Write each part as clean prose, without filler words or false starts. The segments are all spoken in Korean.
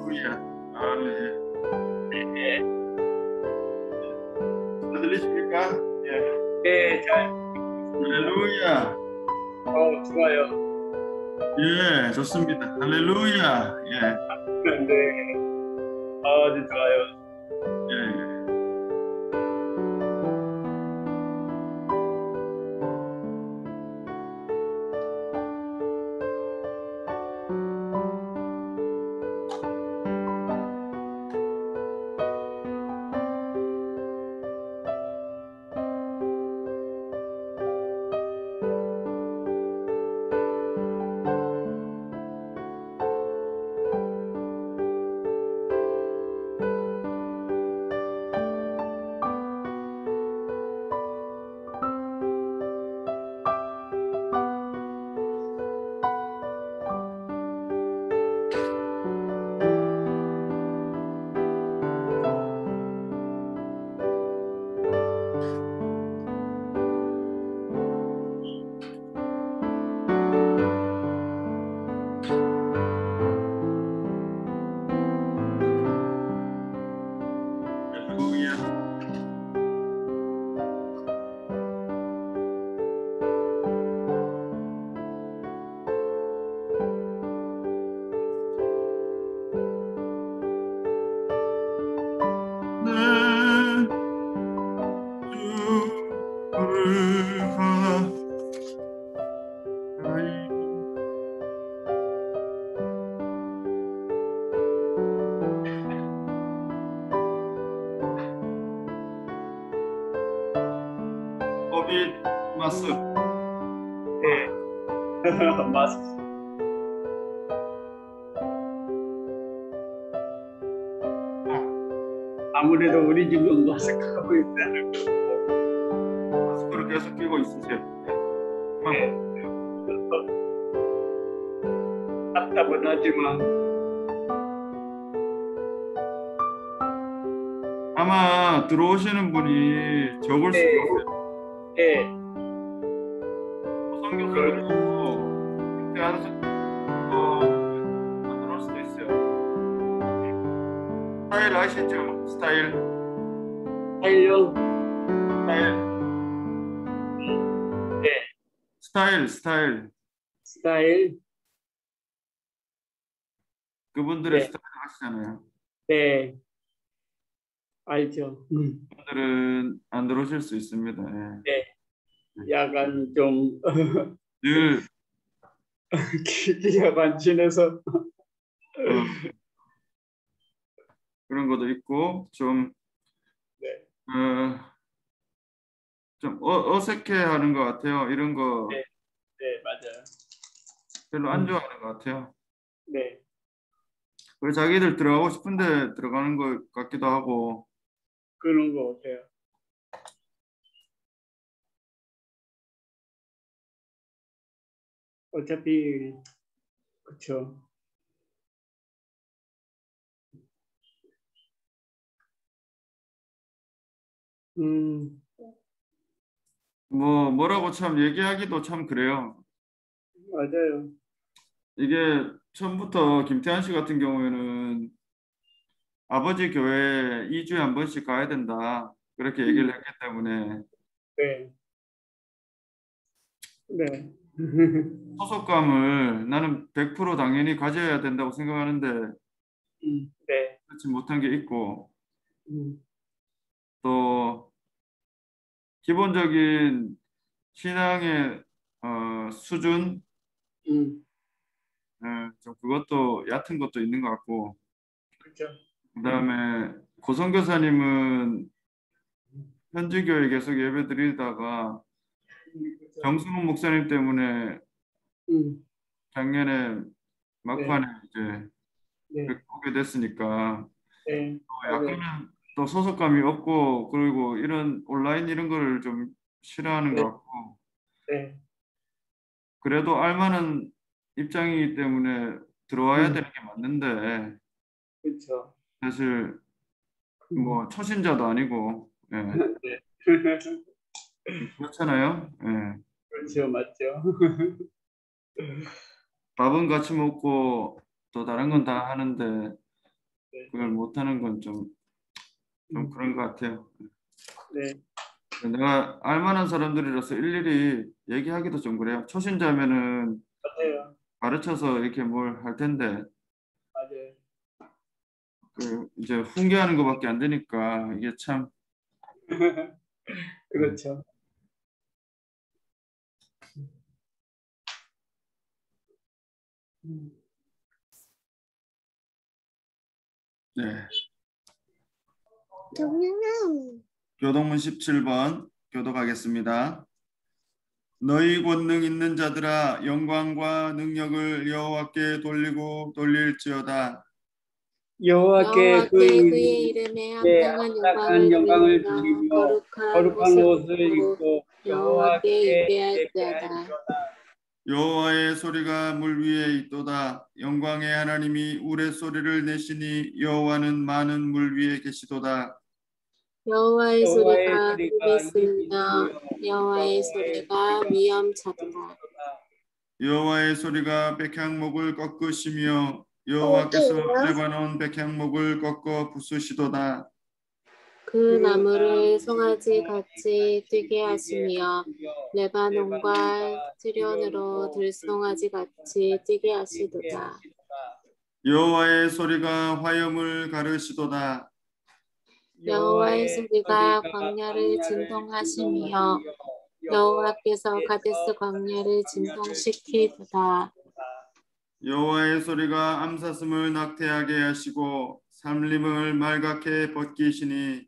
할렐루야. 아멘. 예, 잘 들리십니까? 예. 예, 잘, 할렐루야. 좋아요. 예, 좋습니다. 할렐루야. 예, 네, 아주 좋아요. 예. 할렐루야. 내 주를 가까이 오빛 마스. 예, 맞, 아무래도 우리 집은 마스크하고 있다는 마스크를 계속 끼고 있으세요. 게 답답은 하지만, 아마 들어오시는 분이 적을 수도 예, 있어요. 예, 성교사님도 그때 하셔서 안 들어올 수도 있어요. 스타일 아시죠? 스타일. 하려고, 스타일. 예, 스타일. 스타일, 그분들의 네, 스타일 아시잖아요. 네, 알죠. 그분들은 안 들어오실 수 있습니다. 예. 네, 약간 좀, 늘 기자가 친해서, 어, 그런 것도 있고 좀 네, 어색해하는 것 같아요. 이런 거 네, 네, 맞아요. 별로 안 좋아하는 것 같아요. 네, 왜 자기들 들어가고 싶은데 들어가는 것 같기도 하고. 그런 거 같아요. 어차피, 그쵸. 음, 뭐라고 참 얘기하기도 참 그래요. 맞아요. 이게 처음부터 김태환 씨 같은 경우에는 아버지 교회 2주에 한 번씩 가야 된다. 그렇게 얘기를 했기 때문에 네, 네. 소속감을 나는 100% 당연히 가져야 된다고 생각하는데 네. 그렇지 못한 게 있고, 음, 또 기본적인 신앙의 수준, 음, 좀 그것도 얕은 것도 있는 것 같고, 그죠. 그다음에 고성교사님은 현지교회 계속 예배 드리다가 그죠. 정승훈 목사님 때문에 음, 작년에 네, 막판에 이제 네, 그렇게 오게 됐으니까 네, 맞아요. 약간은 또 소속감이 없고, 그리고 이런 온라인 이런 거를 좀 싫어하는 것 네, 같고, 네, 그래도 알만한 입장이기 때문에 들어와야 음, 되는 게 맞는데 그죠. 사실 뭐 초신자도 아니고, 예, 네. 그렇잖아요. 예. 그렇죠, 맞죠. 밥은 같이 먹고 또 다른 건 음, 다 하는데 네. 그걸 못하는 건 좀 그런 것 같아요. 네. 내가 알만한 사람들이라서 일일이 얘기하기도 좀 그래요. 초신자면은 맞아요. 가르쳐서 이렇게 뭘 할 텐데 맞아요. 그 이제 훈계하는 것밖에 안 되니까 이게 참 그렇죠. 음. 네. 교동문 17번 교독하겠습니다. 너희 권능 있는 자들아 영광과 능력을 여호와께 돌리고 돌릴지어다. 여호와께 여호와께 그의 그의 이름에 이름에 합당한 합당한 영광을 영광을 돌리며 돌리며 거룩한 거룩한 옷을 옷을 입고 입고 여호와께 여호와께 예배할지어다. 예배할지어다. 여호와의 소리가 물 위에 있도다. 영광의 하나님이 우레소리를 내시니 여호와는 많은 물 위에 계시도다. 여호와의 여호와의 소리가 힘이 소리가 힘이 있으며 있으며 여호와의 여호와의 소리가 소리가 위엄차도다. 위엄하도다. 여호와의 소리가 백향목을 꺾으시며 여호와께서 레바논 백향목을 꺾어 부수시도다. 그 그 나무를 나무를 송아지 같이 뛰게 뛰게 하시며 하시며 레바논과 레바논과 시련으로 시련으로 들송아지 같이 같이 뛰게 뛰게 하시도다. 하시도다. 여호와의 소리가 화염을 가르시도다. 여호와의 여호와의 소리가 소리가 광야를 광야를 진동하시며 진동하시며 여호와께서 여호와께서 가데스 가데스 광야를 광야를 진동시키도다. 진동시키시도다. 여호와의 소리가 암사슴을 낙태하게 하시고 삼림을 말갛게 벗기시니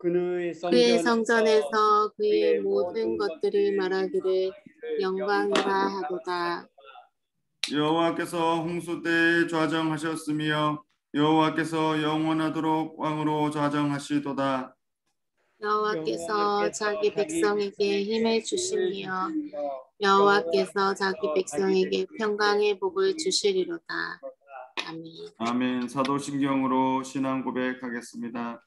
그의 그의 성전에서 성전에서 그의 그의 모든 모든 것들이 것들이 말하기를 영광이라 영광이라 하도다. 여호와께서 홍수 때에 좌정하셨으며 여호와께서 영원하도록 왕으로 좌정하시도다. 여호와께서 여호와께서 자기 자기 백성에게 힘을 백성에게 힘을 주시며 주시며 여호와께서 자기 여호와께서 자기 백성에게 평강의 백성에게 복을 평강의 복을 주시리로다. 주시리로다. 아멘. 아멘. 사도신경으로 신앙 고백하겠습니다.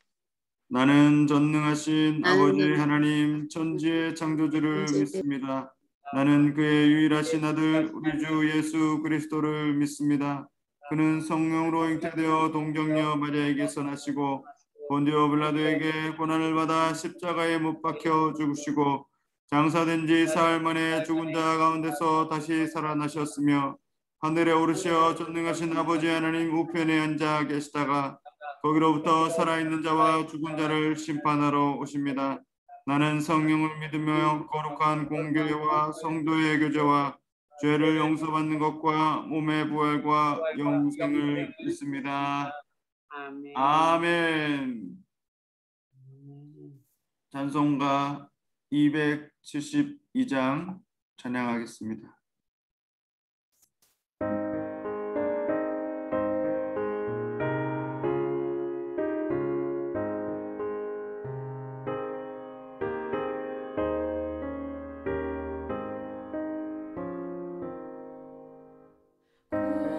나는 전능하신 아버지 나는 하나님 천지의 창조주를 전지의 믿습니다. 나는 그의 유일하신 아들 우리 주 예수 그리스도를 믿습니다. 그는 성령으로 잉태되어 동정녀 마리아에게서 나시고 본디오 빌라도에게 고난을 받아 십자가에 못 박혀 죽으시고 장사된 지 사흘 만에 죽은 자 가운데서 다시 살아나셨으며 하늘에 오르시어 전능하신 아버지 하나님 우편에 앉아 계시다가 거기로부터 살아있는 자와 죽은 자를 심판하러 오십니다. 나는 성령을 믿으며 거룩한 공교회와 성도의 교제와 죄를 용서받는 것과 몸의 부활과 영생을 믿습니다. 아멘. 아멘. 찬송가 272장 찬양하겠습니다.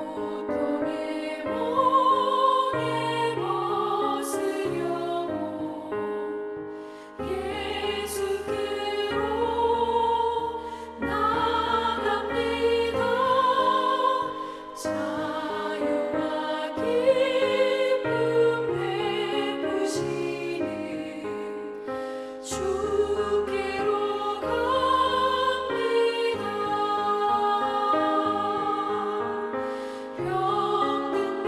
고통의 몸에 벗으려고 예수께로 나갑니다. 자유와 기쁨 베푸시는 주께로 갑니다. 병든 내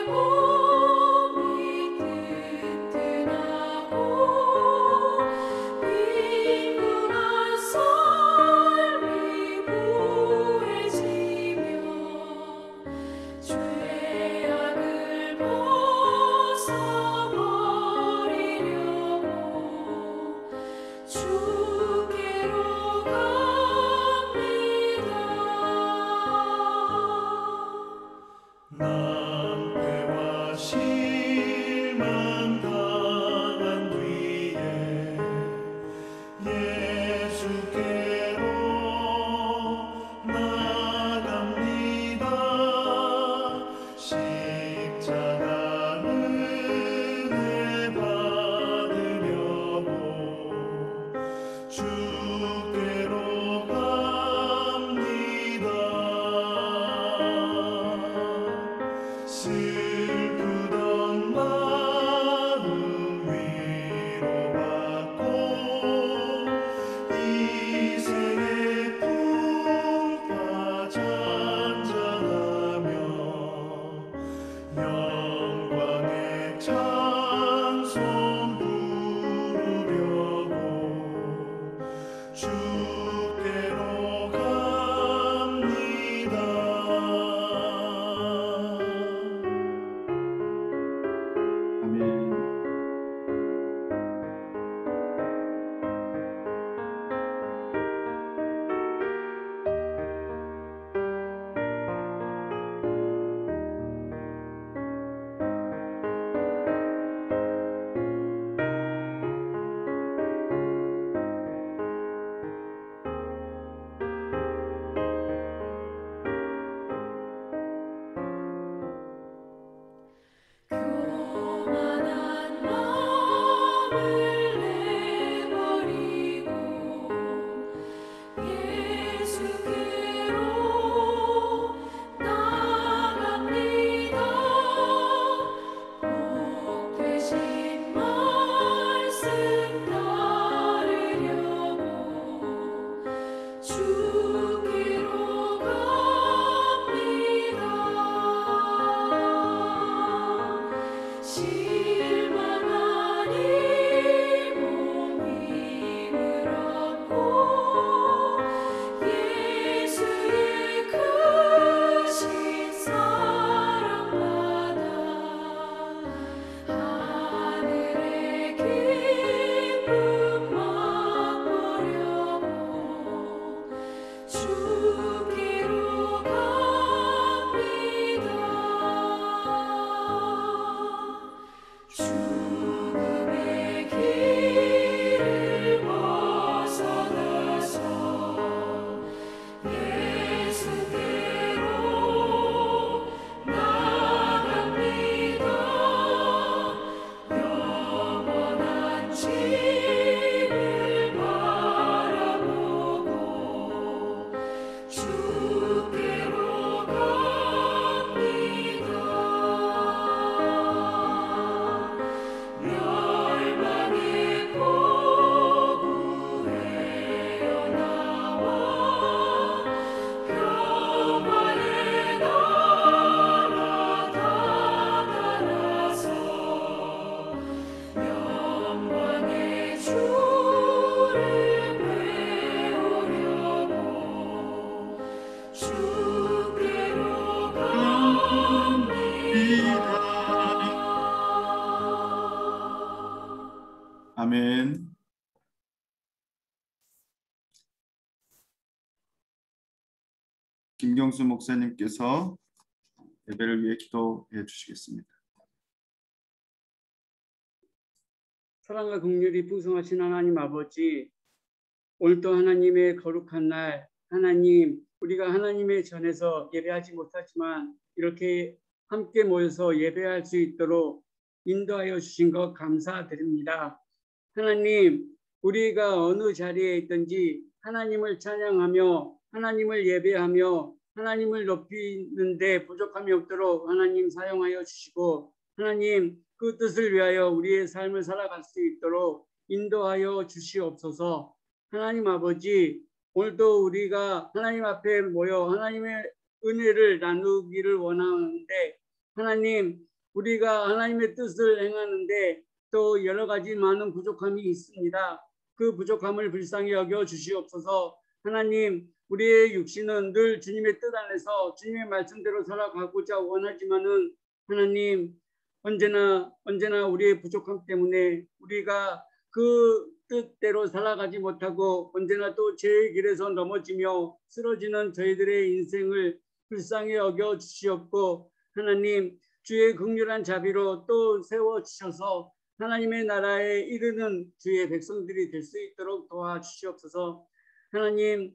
몸이 튼튼하고 빈곤한 삶이 부해지며 죄악을 벗어버리려고 주께로 갑니다. 낭패와 실망 당한 뒤에 예수께로 나갑니다. 십자가 은혜 받으려고 주께로 갑니다. 슬픔 영광의 찬송 부르려고 주께로 갑니다. 아멘. 교만한 마음을 내버리고 예수께로 나갑니다. 복 되신 말씀 따르려고 주께로 갑니다. 실망한 이 몸을 안고 예수의 크신 사랑받아 하늘의 기쁨 맛보려고 주께로 갑니다. 죽음의 길을 벗어나서 예수께로 나갑니다. 영원한 집을 바라보고 주께로 갑니다. 멸망의 포구에어 나와 평화의 나라 다다라서 영광의 주를 배우려고 주께로 갑니다. 아멘. 김경수 목사님께서 예배를 위해 기도해 주시겠습니다. 사랑과 긍휼이 풍성하신 하나님 아버지, 오늘도 하나님의 거룩한 날, 하나님, 우리가 하나님의 전에서 예배하지 못하지만 이렇게 함께 모여서 예배할 수 있도록 인도하여 주신 것 감사드립니다. 하나님, 우리가 어느 자리에 있든지 하나님을 찬양하며 하나님을 예배하며 하나님을 높이는데 부족함이 없도록 하나님 사용하여 주시고, 하나님 그 뜻을 위하여 우리의 삶을 살아갈 수 있도록 인도하여 주시옵소서. 하나님 아버지, 오늘도 우리가 하나님 앞에 모여 하나님의 은혜를 나누기를 원하는데, 하나님, 우리가 하나님의 뜻을 행하는데 또 여러 가지 많은 부족함이 있습니다. 그 부족함을 불쌍히 여겨 주시옵소서. 하나님, 우리의 육신은 늘 주님의 뜻 안에서 주님의 말씀대로 살아가고자 원하지만은 하나님, 언제나 우리의 부족함 때문에 우리가 그 뜻대로 살아가지 못하고 언제나 또 죄의 길에서 넘어지며 쓰러지는 저희들의 인생을 불쌍히 여겨 주시옵고, 하나님 주의 긍휼한 자비로 또 세워주셔서 하나님의 나라에 이르는 주의 백성들이 될 수 있도록 도와주시옵소서. 하나님,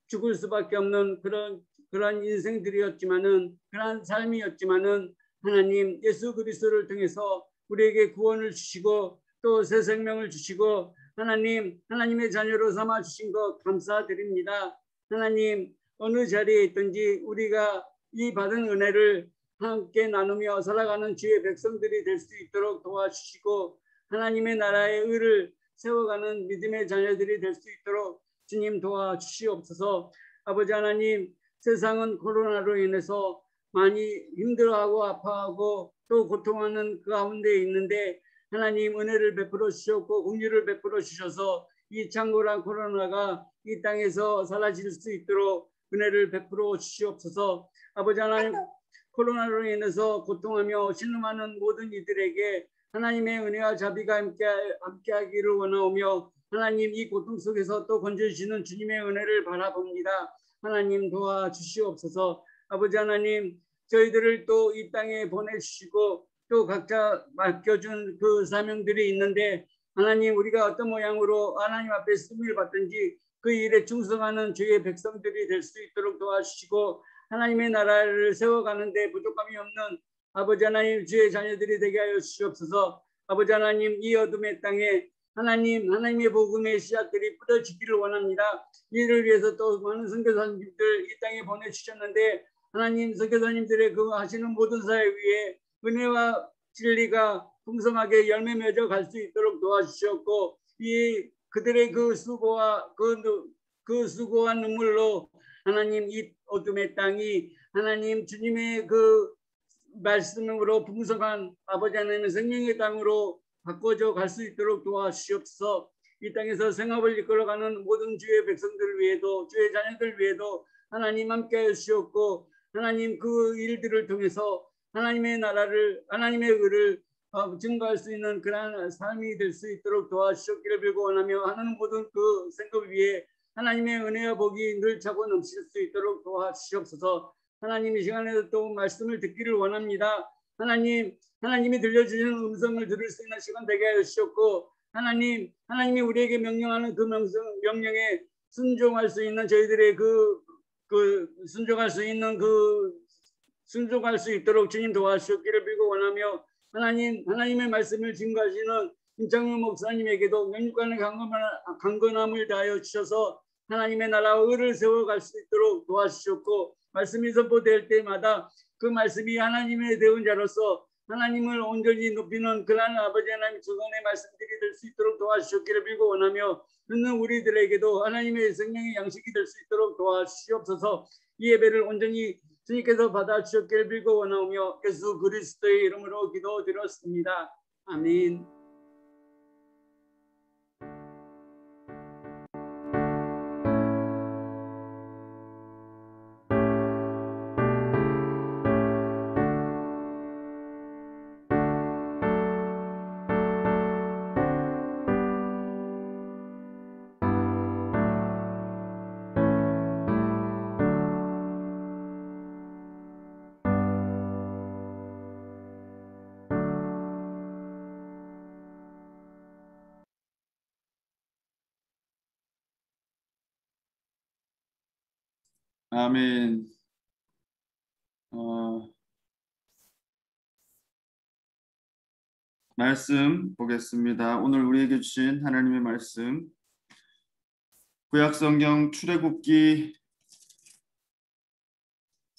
죽을 수밖에 없는 그런 인생들이었지만은, 그런 삶이었지만은, 하나님 예수 그리스도를 통해서 우리에게 구원을 주시고 또 새 생명을 주시고 하나님의 자녀로 삼아 주신 것 감사드립니다. 하나님, 어느 자리에 있든지 우리가 이 받은 은혜를 함께 나누며 살아가는 주의 백성들이 될 수 있도록 도와주시고, 하나님의 나라의 의를 세워가는 믿음의 자녀들이 될 수 있도록 주님 도와주시옵소서. 아버지 하나님, 세상은 코로나로 인해서 많이 힘들어하고 아파하고 또 고통하는 그 가운데 있는데 하나님 은혜를 베풀어 주셨고 긍휼을 베풀어 주셔서 이 창궐한 코로나가 이 땅에서 사라질 수 있도록 은혜를 베풀어 주시옵소서. 아버지 하나님, 코로나로 인해서 고통하며 신음하는 모든 이들에게 하나님의 은혜와 자비가 함께하기를 원하오며 하나님 이 고통 속에서 또 건져주시는 주님의 은혜를 바라봅니다. 하나님 도와주시옵소서. 아버지 하나님, 저희들을 또 이 땅에 보내주시고 또 각자 맡겨준 그 사명들이 있는데 하나님 우리가 어떤 모양으로 하나님 앞에 쓰임을 받든지 그 일에 충성하는 주의 백성들이 될 수 있도록 도와주시고 하나님의 나라를 세워가는데 부족함이 없는 아버지 하나님 주의 자녀들이 되게 하여 주시옵소서. 아버지 하나님 이 어둠의 땅에 하나님의 복음의 씨앗들이 뿌려지기를 원합니다. 이를 위해서 또 많은 선교사님들 이 땅에 보내주셨는데 하나님 선교사님들의 그 하시는 모든 사회 위에 은혜와 진리가 풍성하게 열매 맺어 갈 수 있도록 도와주셨고 이 그들의 그 수고와 그 수고와 눈물로 하나님 이 어둠의 땅이 하나님 주님의 그 말씀으로 풍성한 아버지 하나님의 생명의 땅으로 바꿔져 갈 수 있도록 도와주시옵소서. 이 땅에서 생업을 이끌어가는 모든 주의 백성들을 위해도 주의 자녀들 위해도 하나님 함께해 주시옵고 하나님 그 일들을 통해서 하나님의 나라를 하나님의 의를 증거할 수 있는 그러한 삶이 될 수 있도록 도와주셨기를 빌고 원하며 하는 모든 그 생각 위에 하나님의 은혜와 복이 늘 차고 넘칠 수 있도록 도와주시옵소서. 하나님 이 시간에도 또 말씀을 듣기를 원합니다. 하나님이 들려주시는 음성을 들을 수 있는 시간 되게 하여 주셨고 하나님이 우리에게 명령하는 그 명령에 순종할 수 있는 저희들의 순종할 수 있도록 주님 도와주셨기를 빌고 원하며 하나님의 말씀을 증거하시는 임창용 목사님에게도 명육간의 강건함을 다하여 주셔서 하나님의 나라와 의를 세워갈 수 있도록 도와주셨고 말씀이 선포될 때마다 그 말씀이 하나님의 대언 자로서 하나님을 온전히 높이는 그러한 아버지 하나님 주권의 말씀들이 될 수 있도록 도와주셨기를 빌고 원하며 듣는 우리들에게도 하나님의 생명의 양식이 될 수 있도록 도와주시옵소서. 이 예배를 온전히 주님께서 받아주셨기를 빌고 원하오며 예수 그리스도의 이름으로 기도드렸습니다. 아멘. 아멘. 말씀 보겠습니다. 오늘 우리에게 주신 하나님의 말씀 구약성경 출애굽기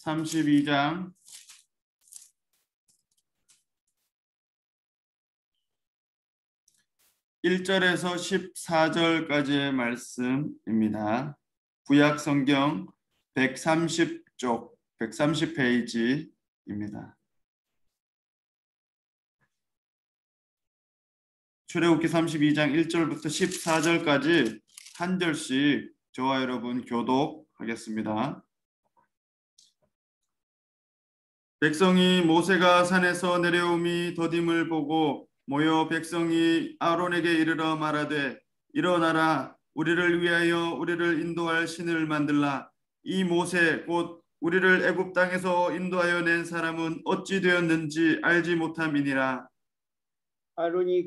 32장 1절에서 14절까지의 말씀입니다. 구약성경 130쪽 130페이지입니다. 출애굽기 32장 1절부터 14절까지 한 절씩 저와 여러분 교독하겠습니다. 백성이 모세가 산에서 내려옴이 더딤을 보고 모여 백성이 아론에게 이르러 말하되 일어나라 우리를 위하여 우리를 인도할 신을 만들라. 이 모세 곧 우리를 애굽 땅에서 인도하여 낸 사람은 어찌 되었는지 알지 못함이니라. 아론이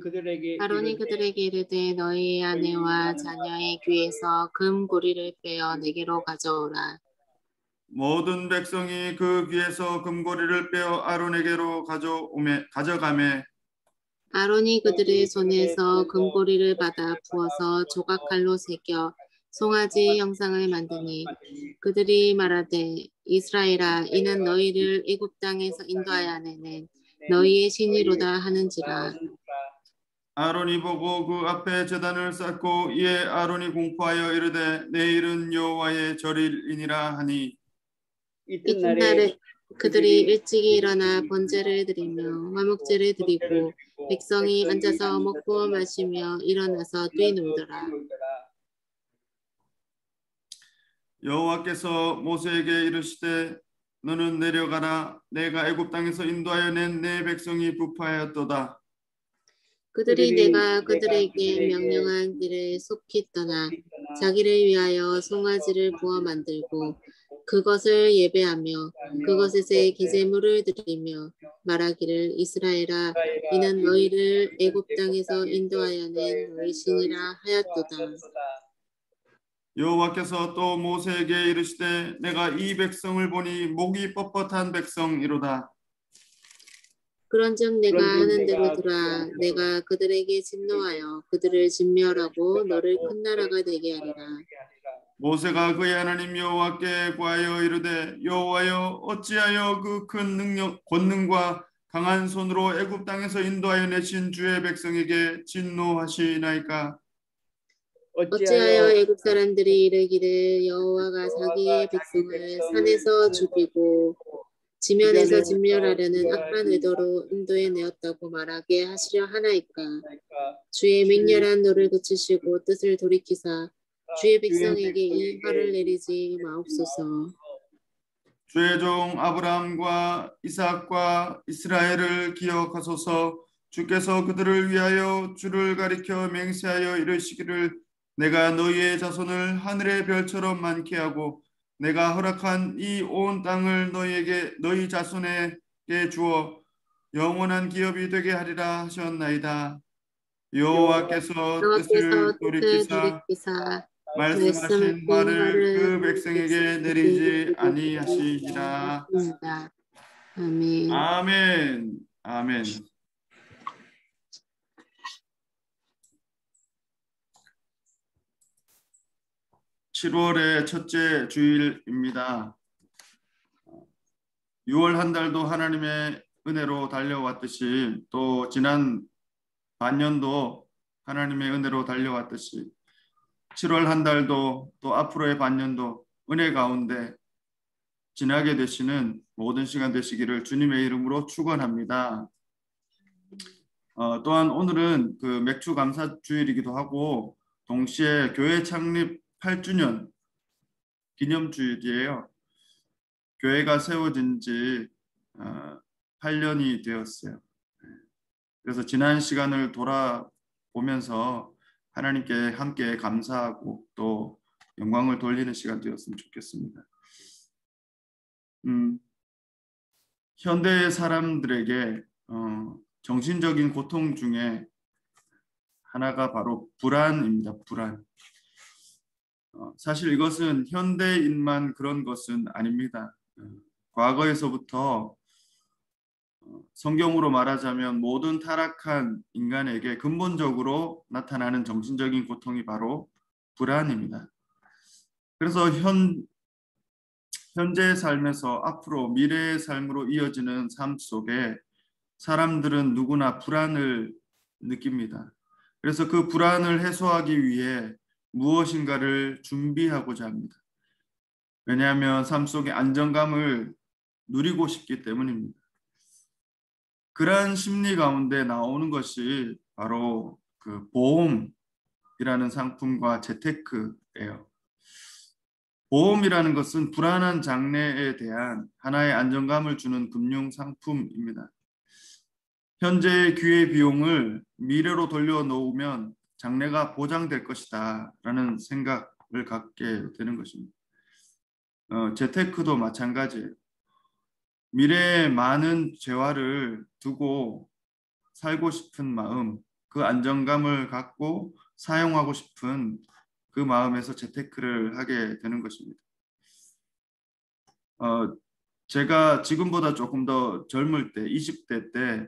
그들에게 이르되 너희 아내와 자녀의 귀에서 금고리를 빼어 내게로 가져오라. 모든 백성이 그 귀에서 금고리를 빼어 아론에게로 가져가매 아론이 그들의 손에서 금고리를 받아 부어서 조각칼로 새겨 송아지 형상을 만드니 그들이 말하되 이스라엘아 이는 너희를 애굽 땅에서 인도하여 내낸 너희의 신이로다 하는지라. 아론이 보고 그 앞에 제단을 쌓고 이에 아론이 공포하여 이르되 내일은 여호와의 절일이니라 하니 이튿날에 그들이 일찍이 일어나 번제를 드리며 화목제를 드리고 백성이 앉아서 먹고 마시며 일어나서 뛰놀더라. 여호와께서 모세에게 이르시되 너는 내려가라. 내가 애굽 땅에서 인도하여 낸 내 백성이 부패하였도다. 그들이 내가 그들에게 명령한 길을 속히 떠나 자기를 위하여 송아지를 부어 만들고 그것을 예배하며 그것에 기제물을 드리며 말하기를 이스라엘아 이는 너희를 애굽 땅에서 인도하여 낸 너희 신이라 하였도다. 여호와께서 또 모세에게 이르시되 내가 이 백성을 보니 목이 뻣뻣한 백성이로다. 그런즉 내가 하는 대로 두라. 내가 그들에게 진노하여 그들을 진멸하고 너를 큰 나라가 되게 하리라. 모세가 그의 하나님 여호와께 구하여 이르되 여호와여 어찌하여 그 큰 능력 권능과 강한 손으로 애굽 땅에서 인도하여 내신 주의 백성에게 진노하시나이까. 어찌하여 애굽 사람들이 이르기를 여호와가 자기의 백성을 산에서 죽이고 지면에서 진멸하려는 악한 의도로 인도해 내었다고 말하게 하시려 하나이까. 주의 맹렬한 노를 그치시고 뜻을 돌이키사 주의 백성에게 이 화를 내리지 마옵소서. 주의 종 아브라함과 이삭과 이스라엘을 기억하소서. 주께서 그들을 위하여 주를 가리켜 맹세하여 이르시기를 내가 너희의 자손을 하늘의 별처럼 많게 하고 내가 허락한 이 온 땅을 너희에게 너희 자손에게 주어 영원한 기업이 되게 하리라 하셨나이다. 여호와께서 뜻을 돌이키사 말씀하신 화를 그 백성에게 내리지 아니하시리라. 아멘. 아멘. 아멘. 7월의 첫째 주일입니다. 6월 한 달도 하나님의 은혜로 달려왔듯이 또 지난 반년도 하나님의 은혜로 달려왔듯이 7월 한 달도 또 앞으로의 반년도 은혜 가운데 지나게 되시는 모든 시간 되시기를 주님의 이름으로 축원합니다. 또한 오늘은 그 맥주 감사 주일이기도 하고 동시에 교회 창립 8주년 기념주일이에요. 교회가 세워진 지 8년이 되었어요. 그래서 지난 시간을 돌아보면서 하나님께 함께 감사하고 또 영광을 돌리는 시간 되었으면 좋겠습니다. 현대 사람들에게 정신적인 고통 중에 하나가 바로 불안입니다. 불안. 사실 이것은 현대인만 그런 것은 아닙니다. 과거에서부터 성경으로 말하자면 모든 타락한 인간에게 근본적으로 나타나는 정신적인 고통이 바로 불안입니다. 그래서 현재의 삶에서 앞으로 미래의 삶으로 이어지는 삶 속에 사람들은 누구나 불안을 느낍니다. 그래서 그 불안을 해소하기 위해 무엇인가를 준비하고자 합니다. 왜냐하면 삶 속의 안정감을 누리고 싶기 때문입니다. 그러한 심리 가운데 나오는 것이 바로 그 보험이라는 상품과 재테크예요. 보험이라는 것은 불안한 장래에 대한 하나의 안정감을 주는 금융 상품입니다. 현재의 기회 비용을 미래로 돌려놓으면 장래가 보장될 것이다 라는 생각을 갖게 되는 것입니다. 재테크도 마찬가지예요. 미래에 많은 재화를 두고 살고 싶은 마음, 그 안정감을 갖고 사용하고 싶은 그 마음에서 재테크를 하게 되는 것입니다. 제가 지금보다 조금 더 젊을 때, 20대 때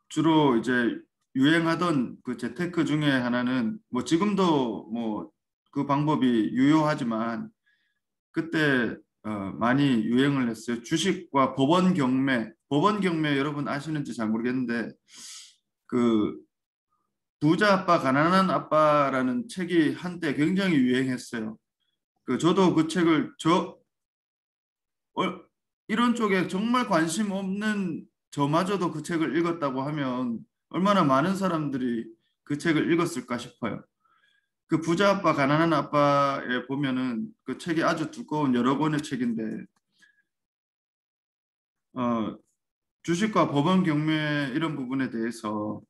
주로 이제 유행하던 그 재테크 중에 하나는 뭐 지금도 뭐 그 방법이 유효하지만 그때 많이 유행을 했어요. 주식과 법원 경매. 법원 경매 여러분 아시는지 잘 모르겠는데 그 부자 아빠 가난한 아빠라는 책이 한때 굉장히 유행했어요. 저도 그 책을 이런 쪽에 정말 관심 없는 저마저도 그 책을 읽었다고 하면 얼마나 많은 사람들이 그 책을 읽었을까 싶어요. 그 부자 아빠 가난한 아빠에 보면은 그 책이 아주 두꺼운 여러 권의 책인데 주식과 법원 경매 이런 부분에 대해서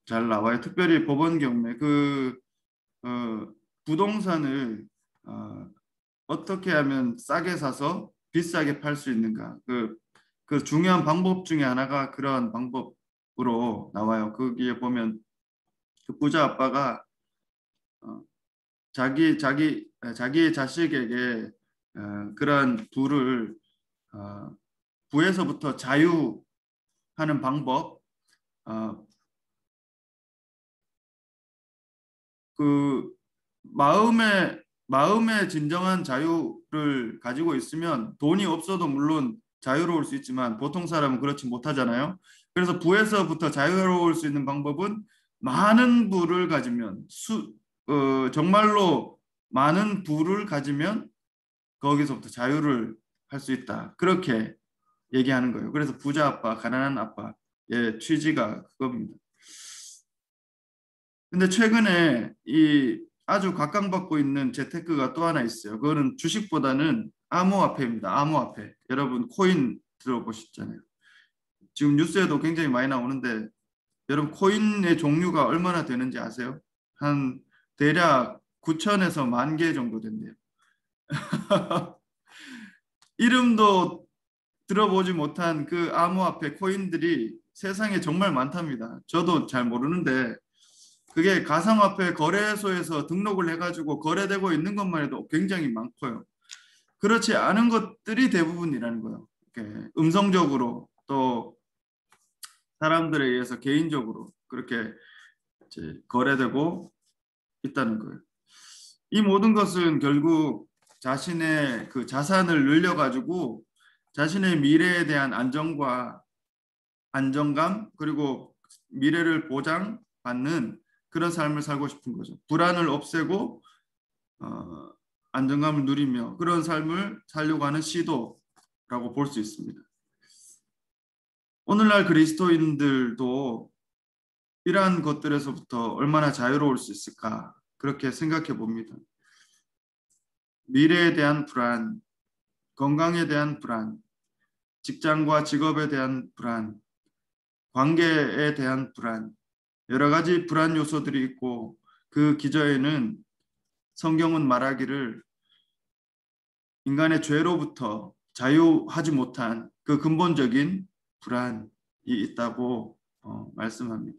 잘 나와요. 특별히 법원 경매 부동산을 어떻게 하면 싸게 사서 비싸게 팔 수 있는가 그 중요한 방법 중에 하나가 그런 방법으로 나와요. 거기에 보면 그 부자 아빠가 자기의 자식에게 그러한 부에서부터 자유하는 방법, 그 마음의 진정한 자유를 가지고 있으면 돈이 없어도 물론 자유로울 수 있지만 보통 사람은 그렇지 못하잖아요. 그래서 부에서부터 자유로울 수 있는 방법은 많은 부를 가지면 정말로 많은 부를 가지면 거기서부터 자유를 할 수 있다. 그렇게 얘기하는 거예요. 그래서 부자 아빠, 가난한 아빠의 취지가 그겁니다. 근데 최근에 이 아주 각광받고 있는 재테크가 또 하나 있어요. 그거는 주식보다는 암호화폐입니다. 암호화폐. 여러분 코인 들어보셨잖아요. 지금 뉴스에도 굉장히 많이 나오는데 여러분 코인의 종류가 얼마나 되는지 아세요? 한 대략 9,000에서 10,000개 정도 된대요. 이름도 들어보지 못한 그 암호화폐 코인들이 세상에 정말 많답니다. 저도 잘 모르는데 그게 가상화폐 거래소에서 등록을 해가지고 거래되고 있는 것만 해도 굉장히 많고요. 그렇지 않은 것들이 대부분이라는 거예요. 이렇게 음성적으로 또 사람들에 의해서 개인적으로 그렇게 이제 거래되고 있다는 거예요. 이 모든 것은 결국 자신의 그 자산을 늘려가지고 자신의 미래에 대한 안정과 안정감 그리고 미래를 보장받는 그런 삶을 살고 싶은 거죠. 불안을 없애고 안정감을 누리며 그런 삶을 살려고 하는 시도라고 볼 수 있습니다. 오늘날 그리스도인들도 이러한 것들에서부터 얼마나 자유로울 수 있을까 그렇게 생각해 봅니다. 미래에 대한 불안, 건강에 대한 불안, 직장과 직업에 대한 불안, 관계에 대한 불안, 여러 가지 불안 요소들이 있고 그 기저에는 성경은 말하기를 인간의 죄로부터 자유하지 못한 그 근본적인 불안이 있다고 말씀합니다.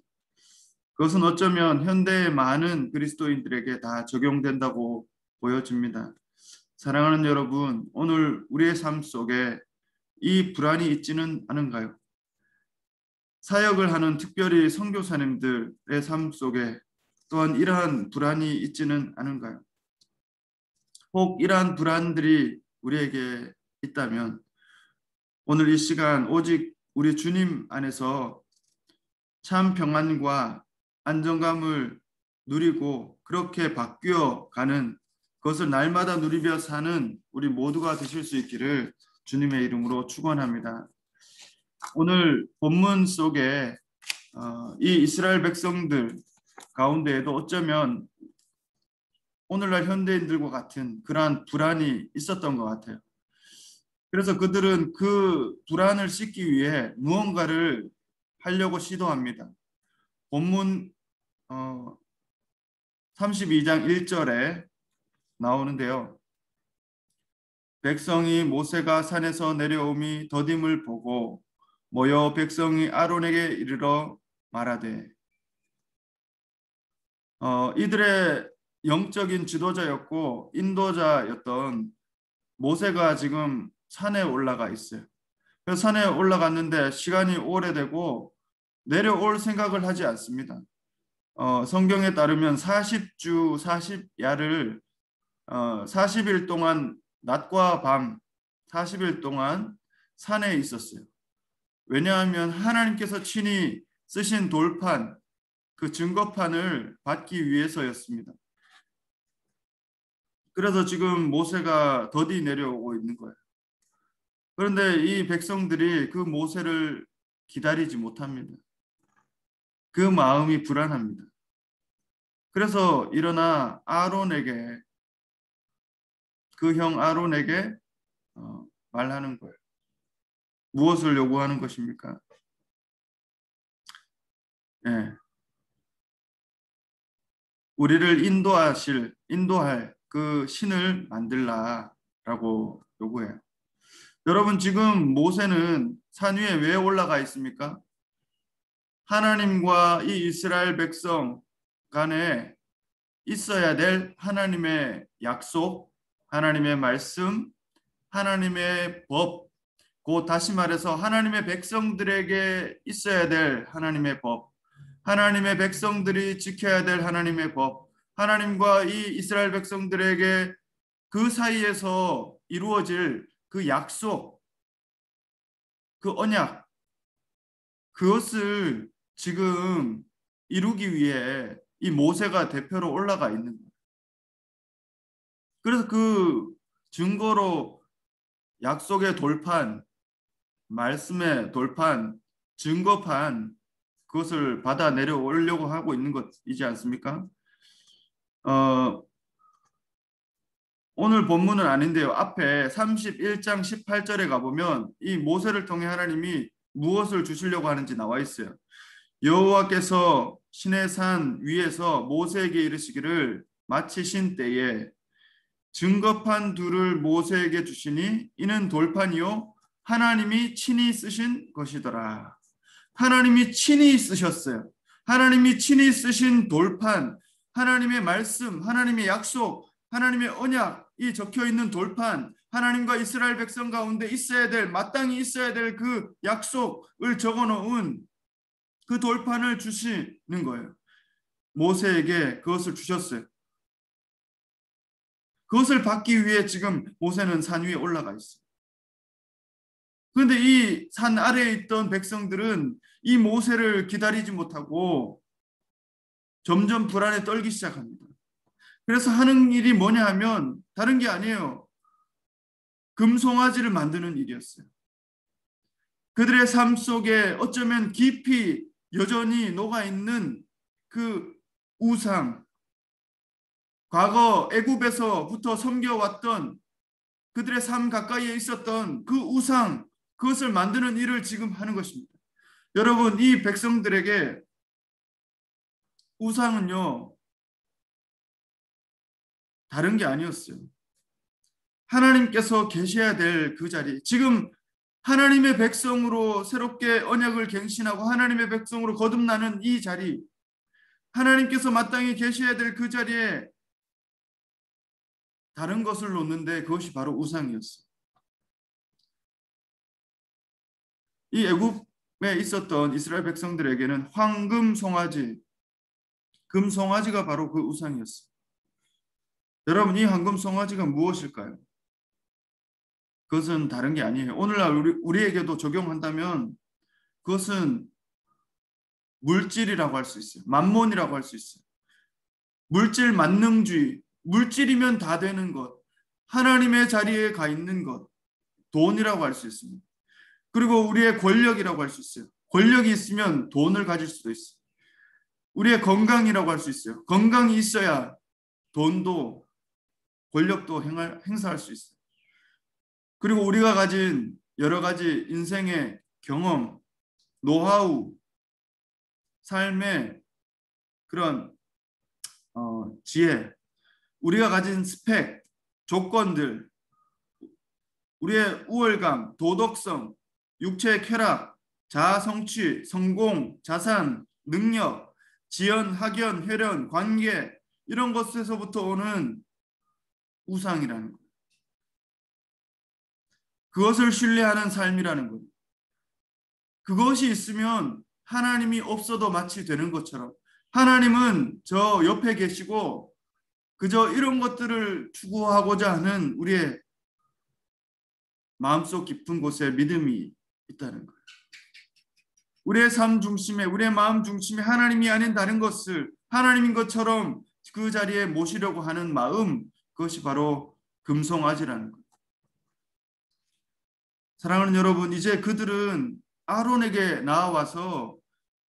그것은 어쩌면 현대의 많은 그리스도인들에게 다 적용된다고 보여집니다. 사랑하는 여러분, 오늘 우리의 삶 속에 이 불안이 있지는 않은가요? 사역을 하는 특별히 선교사님들의 삶 속에 또한 이러한 불안이 있지는 않은가요? 혹 이러한 불안들이 우리에게 있다면 오늘 이 시간 오직 우리 주님 안에서 참 평안과 안정감을 누리고 그렇게 바뀌어 가는 그것을 날마다 누리며 사는 우리 모두가 되실 수 있기를 주님의 이름으로 축원합니다. 오늘 본문 속에 이 이스라엘 백성들 가운데에도 어쩌면 오늘날 현대인들과 같은 그러한 불안이 있었던 것 같아요. 그래서 그들은 그 불안을 씻기 위해 무언가를 하려고 시도합니다. 본문 32장 1절에 나오는데요. 백성이 모세가 산에서 내려옴이 더딤을 보고 모여 백성이 아론에게 이르러 말하되 이들의 영적인 지도자였고 인도자였던 모세가 지금 산에 올라가 있어요. 그래서 산에 올라갔는데 시간이 오래되고 내려올 생각을 하지 않습니다. 성경에 따르면 40주 40야를 40일 동안 낮과 밤 40일 동안 산에 있었어요. 왜냐하면 하나님께서 친히 쓰신 돌판, 그 증거판을 받기 위해서였습니다. 그래서 지금 모세가 더디 내려오고 있는 거예요. 그런데 이 백성들이 그 모세를 기다리지 못합니다. 그 마음이 불안합니다. 그래서 일어나 아론에게, 그 형 아론에게 말하는 거예요. 무엇을 요구하는 것입니까? 예. 우리를 인도할 그 신을 만들라라고 요구해요. 여러분, 지금 모세는 산 위에 왜 올라가 있습니까? 하나님과 이 이스라엘 백성 간에 있어야 될 하나님의 약속, 하나님의 말씀, 하나님의 법, 곧 다시 말해서 하나님의 백성들에게 있어야 될 하나님의 법, 하나님의 백성들이 지켜야 될 하나님의 법, 하나님과 이 이스라엘 백성들에게 그 사이에서 이루어질 그 약속, 그 언약, 그것을 지금 이루기 위해 이 모세가 대표로 올라가 있는 거예요. 그래서 그 증거로 약속의 돌판, 말씀의 돌판, 증거판, 그것을 받아 내려오려고 하고 있는 것이지 않습니까? 오늘 본문은 아닌데요. 앞에 31장 18절에 가보면 이 모세를 통해 하나님이 무엇을 주시려고 하는지 나와 있어요. 여호와께서 시내 산 위에서 모세에게 이르시기를 마치신 때에 증거판 둘을 모세에게 주시니 이는 돌판이요 하나님이 친히 쓰신 것이더라. 하나님이 친히 쓰셨어요. 하나님이 친히 쓰신 돌판, 하나님의 말씀, 하나님의 약속, 하나님의 언약이 적혀있는 돌판, 하나님과 이스라엘 백성 가운데 있어야 될, 마땅히 있어야 될 그 약속을 적어놓은 그 돌판을 주시는 거예요. 모세에게 그것을 주셨어요. 그것을 받기 위해 지금 모세는 산 위에 올라가 있어요. 그런데 이 산 아래에 있던 백성들은 이 모세를 기다리지 못하고 점점 불안에 떨기 시작합니다. 그래서 하는 일이 뭐냐 하면 다른 게 아니에요. 금송아지를 만드는 일이었어요. 그들의 삶 속에 어쩌면 깊이 여전히 녹아있는 그 우상, 과거 애굽에서부터 섬겨왔던 그들의 삶 가까이에 있었던 그 우상, 그것을 만드는 일을 지금 하는 것입니다. 여러분, 이 백성들에게 우상은요 다른 게 아니었어요. 하나님께서 계셔야 될 그 자리, 지금 하나님의 백성으로 새롭게 언약을 갱신하고 하나님의 백성으로 거듭나는 이 자리, 하나님께서 마땅히 계셔야 될 그 자리에 다른 것을 놓는데 그것이 바로 우상이었어요. 이 애굽에 있었던 이스라엘 백성들에게는 황금 송아지, 금 송아지가 바로 그 우상이었어요. 여러분, 이 황금 송아지가 무엇일까요? 그것은 다른 게 아니에요. 오늘날 우리에게도 적용한다면 그것은 물질이라고 할 수 있어요. 만몬이라고 할 수 있어요. 물질 만능주의, 물질이면 다 되는 것, 하나님의 자리에 가 있는 것, 돈이라고 할 수 있습니다. 그리고 우리의 권력이라고 할 수 있어요. 권력이 있으면 돈을 가질 수도 있어요. 우리의 건강이라고 할 수 있어요. 건강이 있어야 돈도 권력도 행사할 수 있어요. 그리고 우리가 가진 여러 가지 인생의 경험, 노하우, 삶의 그런 지혜, 우리가 가진 스펙, 조건들, 우리의 우월감, 도덕성, 육체의 쾌락, 자아 성취, 성공, 자산, 능력, 지연, 학연, 혈연, 관계, 이런 것에서부터 오는 우상이라는 거예요. 그것을 신뢰하는 삶이라는 거예요. 그것이 있으면 하나님이 없어도 마치 되는 것처럼, 하나님은 저 옆에 계시고 그저 이런 것들을 추구하고자 하는 우리의 마음속 깊은 곳에 믿음이 있다는 거예요. 우리의 삶 중심에, 우리의 마음 중심에 하나님이 아닌 다른 것을 하나님인 것처럼 그 자리에 모시려고 하는 마음, 그것이 바로 금송아지라는 거예요. 사랑하는 여러분, 이제 그들은 아론에게 나와서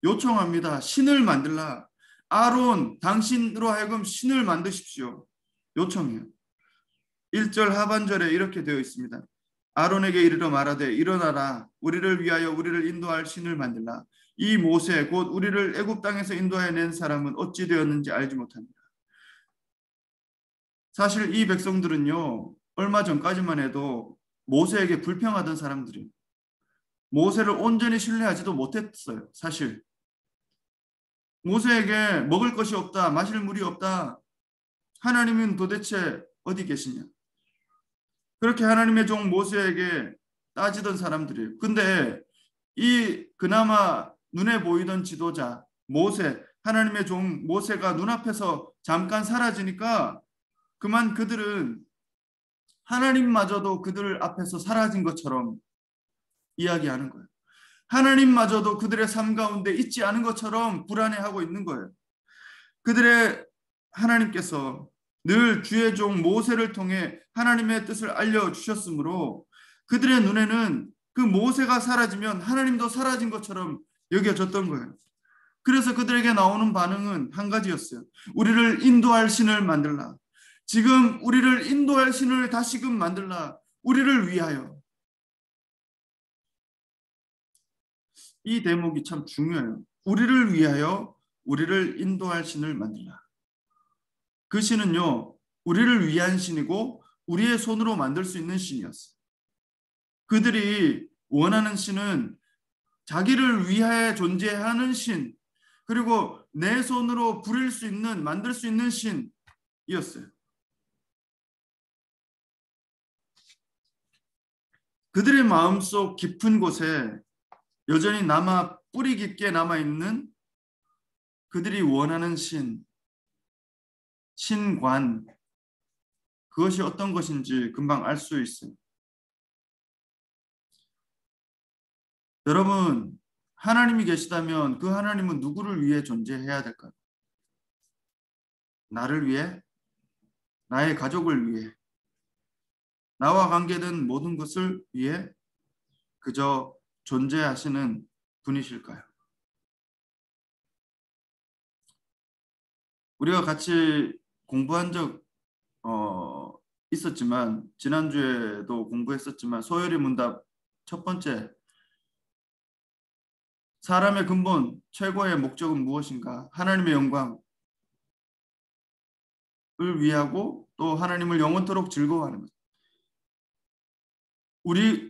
요청합니다. 신을 만들라. 아론, 당신으로 하여금 신을 만드십시오. 요청해요. 1절 하반절에 이렇게 되어 있습니다. 아론에게 이르러 말하되 일어나라. 우리를 위하여 우리를 인도할 신을 만들라. 이 모세 곧 우리를 애굽 땅에서 인도해 낸 사람은 어찌 되었는지 알지 못합니다. 사실 이 백성들은요, 얼마 전까지만 해도 모세에게 불평하던 사람들이에요. 모세를 온전히 신뢰하지도 못했어요. 사실 모세에게 먹을 것이 없다, 마실 물이 없다, 하나님은 도대체 어디 계시냐, 그렇게 하나님의 종 모세에게 따지던 사람들이에요. 근데 이 그나마 눈에 보이던 지도자 모세, 하나님의 종 모세가 눈앞에서 잠깐 사라지니까 그만 그들은 하나님마저도 그들 앞에서 사라진 것처럼 이야기하는 거예요. 하나님마저도 그들의 삶 가운데 있지 않은 것처럼 불안해하고 있는 거예요. 그들의 하나님께서 늘 주의 종 모세를 통해 하나님의 뜻을 알려주셨으므로 그들의 눈에는 그 모세가 사라지면 하나님도 사라진 것처럼 여겨졌던 거예요. 그래서 그들에게 나오는 반응은 한 가지였어요. 우리를 인도할 신을 만들라. 지금 우리를 인도할 신을 다시금 만들라. 우리를 위하여. 이 대목이 참 중요해요. 우리를 위하여 우리를 인도할 신을 만들라. 그 신은요, 우리를 위한 신이고 우리의 손으로 만들 수 있는 신이었어요. 그들이 원하는 신은 자기를 위하여 존재하는 신, 그리고 내 손으로 부릴 수 있는, 만들 수 있는 신이었어요. 그들의 마음속 깊은 곳에 여전히 뿌리 깊게 남아있는 그들이 원하는 신관, 그것이 어떤 것인지 금방 알 수 있어요. 여러분, 하나님이 계시다면 그 하나님은 누구를 위해 존재해야 될까요? 나를 위해? 나의 가족을 위해? 나와 관계된 모든 것을 위해 그저 존재하시는 분이실까요? 우리가 같이 공부한 적 있었지만, 지난주에도 공부했었지만, 소요리 문답 첫 번째, 사람의 근본 최고의 목적은 무엇인가? 하나님의 영광을 위하고 또 하나님을 영원토록 즐거워하는 것.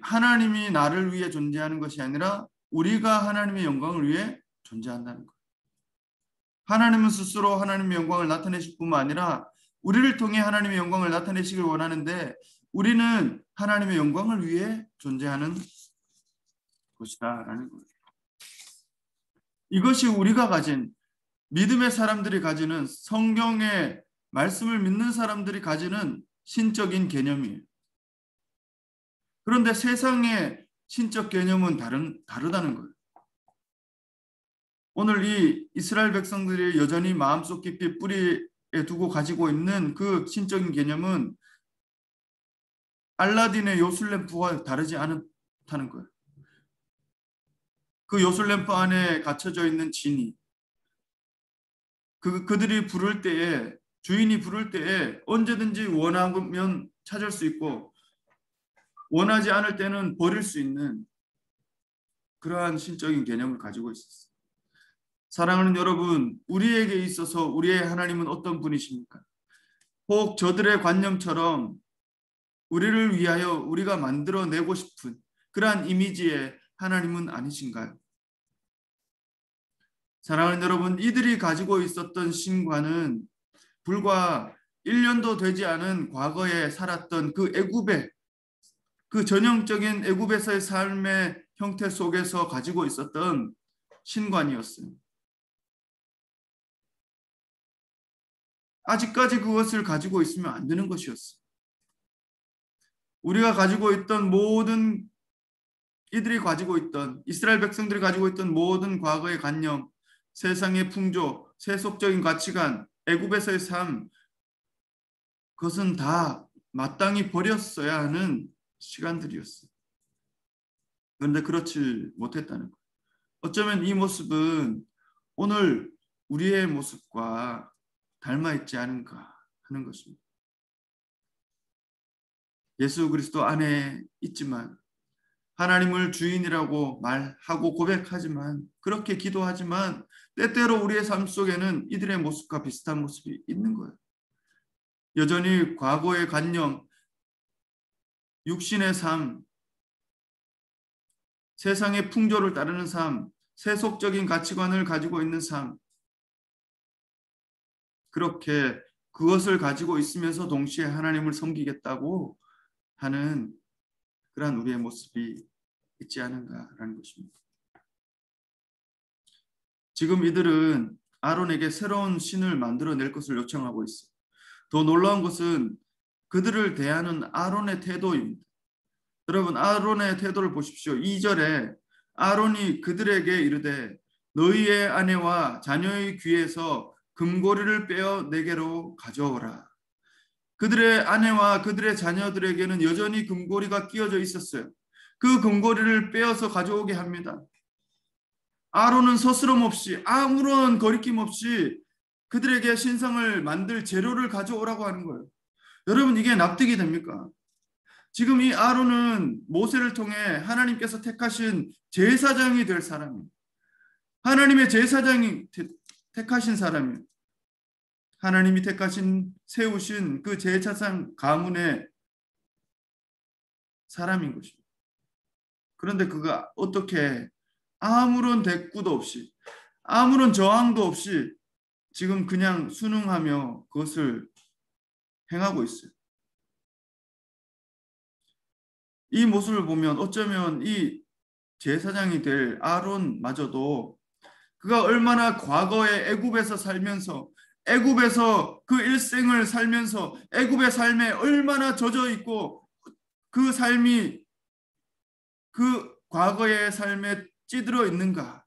하나님이 나를 위해 존재하는 것이 아니라 우리가 하나님의 영광을 위해 존재한다는 것. 하나님은 스스로 하나님의 영광을 나타내실 뿐만 아니라 우리를 통해 하나님의 영광을 나타내시길 원하는데, 우리는 하나님의 영광을 위해 존재하는 것이다라는 거예요. 이것이 우리가 가진, 믿음의 사람들이 가지는, 성경의 말씀을 믿는 사람들이 가지는 신적인 개념이에요. 그런데 세상의 신적 개념은 다르다는 거예요. 오늘 이 이스라엘 백성들이 여전히 마음속 깊이 뿌리에 두고 가지고 있는 그 신적인 개념은 알라딘의 요술램프와 다르지 않다는 거예요. 그 요술램프 안에 갇혀져 있는 진이, 그들이 부를 때에, 주인이 부를 때에 언제든지 원하면 찾을 수 있고 원하지 않을 때는 버릴 수 있는 그러한 신적인 개념을 가지고 있었어요. 사랑하는 여러분, 우리에게 있어서 우리의 하나님은 어떤 분이십니까? 혹 저들의 관념처럼 우리를 위하여 우리가 만들어내고 싶은 그러한 이미지의 하나님은 아니신가요? 사랑하는 여러분, 이들이 가지고 있었던 신과는 불과 1년도 되지 않은 과거에 살았던 그 애굽의, 그 전형적인 애굽에서의 삶의 형태 속에서 가지고 있었던 신관이었어요. 아직까지 그것을 가지고 있으면 안 되는 것이었어요. 우리가 가지고 있던 모든, 이들이 가지고 있던, 이스라엘 백성들이 가지고 있던 모든 과거의 관념, 세상의 풍조, 세속적인 가치관, 애굽에서의 삶, 그것은 다 마땅히 버렸어야 하는 시간들이었어요. 그런데 그렇지 못했다는 거예요. 어쩌면 이 모습은 오늘 우리의 모습과 닮아 있지 않은가 하는 것입니다. 예수 그리스도 안에 있지만 하나님을 주인이라고 말하고 고백하지만 그렇게 기도하지만 때때로 우리의 삶 속에는 이들의 모습과 비슷한 모습이 있는 거예요. 여전히 과거의 관념, 육신의 삶, 세상의 풍조를 따르는 삶, 세속적인 가치관을 가지고 있는 삶, 그렇게 그것을 가지고 있으면서 동시에 하나님을 섬기겠다고 하는 그러한 우리의 모습이 있지 않은가라는 것입니다. 지금 이들은 아론에게 새로운 신을 만들어낼 것을 요청하고 있어요. 더 놀라운 것은 그들을 대하는 아론의 태도입니다. 여러분, 아론의 태도를 보십시오. 2절에 아론이 그들에게 이르되 너희의 아내와 자녀의 귀에서 금고리를 빼어 내게로 가져오라. 그들의 아내와 그들의 자녀들에게는 여전히 금고리가 끼어져 있었어요. 그 금고리를 빼어서 가져오게 합니다. 아론은 서스럼 없이 아무런 거리낌 없이 그들에게 신상을 만들 재료를 가져오라고 하는 거예요. 여러분, 이게 납득이 됩니까? 지금 이 아론은 모세를 통해 하나님께서 택하신 제사장이 될 사람이에요. 하나님의 제사장이 택하신 사람이에요. 하나님이 택하신 세우신 그 제사장 가문의 사람인 것입니다. 그런데 그가 어떻게 아무런 대꾸도 없이 아무런 저항도 없이 지금 그냥 순응하며 그것을 행하고 있어요. 이 모습을 보면 어쩌면 이 제사장이 될 아론마저도 그가 얼마나 과거에 애굽에서 살면서 애굽에서 그 일생을 살면서 애굽의 삶에 얼마나 젖어 있고 그 삶이 그 과거의 삶에 찌들어 있는가라는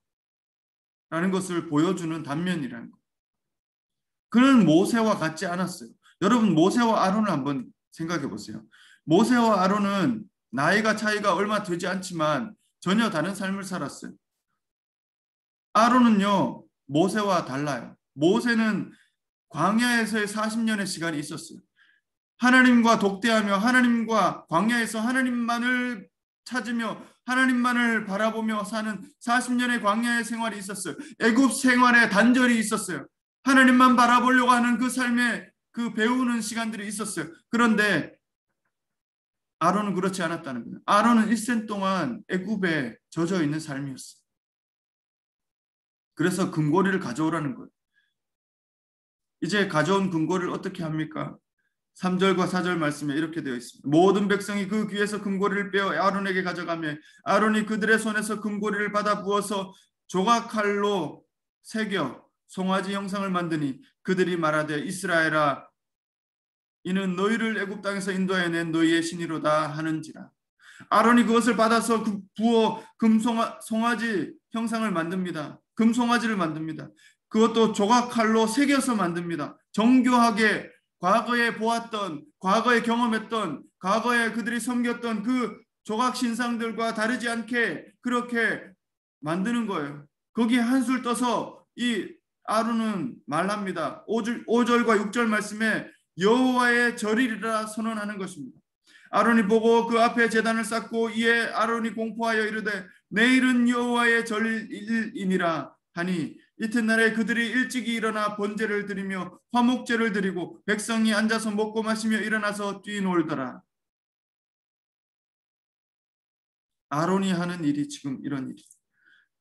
것을 보여주는 단면이라는 것. 그는 모세와 같지 않았어요. 여러분, 모세와 아론을 한번 생각해 보세요. 모세와 아론은 나이가 차이가 얼마 되지 않지만 전혀 다른 삶을 살았어요. 아론은요, 모세와 달라요. 모세는 광야에서의 40년의 시간이 있었어요. 하나님과 독대하며 하나님과 광야에서 하나님만을 찾으며 하나님만을 바라보며 사는 40년의 광야의 생활이 있었어요. 애굽 생활에 단절이 있었어요. 하나님만 바라보려고 하는 그 삶에 그 배우는 시간들이 있었어요. 그런데 아론은 그렇지 않았다는 거예요. 아론은 일생 동안 애굽에 젖어 있는 삶이었어요. 그래서 금고리를 가져오라는 거예요. 이제 가져온 금고리를 어떻게 합니까? 3절과 4절 말씀에 이렇게 되어 있습니다. 모든 백성이 그 귀에서 금고리를 빼어 아론에게 가져가며 아론이 그들의 손에서 금고리를 받아 부어서 조각칼로 새겨 송아지 형상을 만드니 그들이 말하되 이스라엘아 이는 너희를 애굽 땅에서 인도하여 낸 너희의 신이로다 하는지라. 아론이 그것을 받아서 부어 송아지 형상을 만듭니다. 금송아지를 만듭니다. 그것도 조각칼로 새겨서 만듭니다. 정교하게 과거에 보았던, 과거에 경험했던, 과거에 그들이 섬겼던 그 조각 신상들과 다르지 않게 그렇게 만드는 거예요. 거기에 한술 떠서 이 아론은 말합니다. 5절과 6절 말씀에 여호와의 절이라 선언하는 것입니다. 아론이 보고 그 앞에 제단을 쌓고 이에 아론이 공포하여 이르되 내일은 여호와의 절이니라 하니 이튿날에 그들이 일찍이 일어나 번제를 드리며 화목제를 드리고 백성이 앉아서 먹고 마시며 일어나서 뛰놀더라. 아론이 하는 일이 지금 이런 일이에요.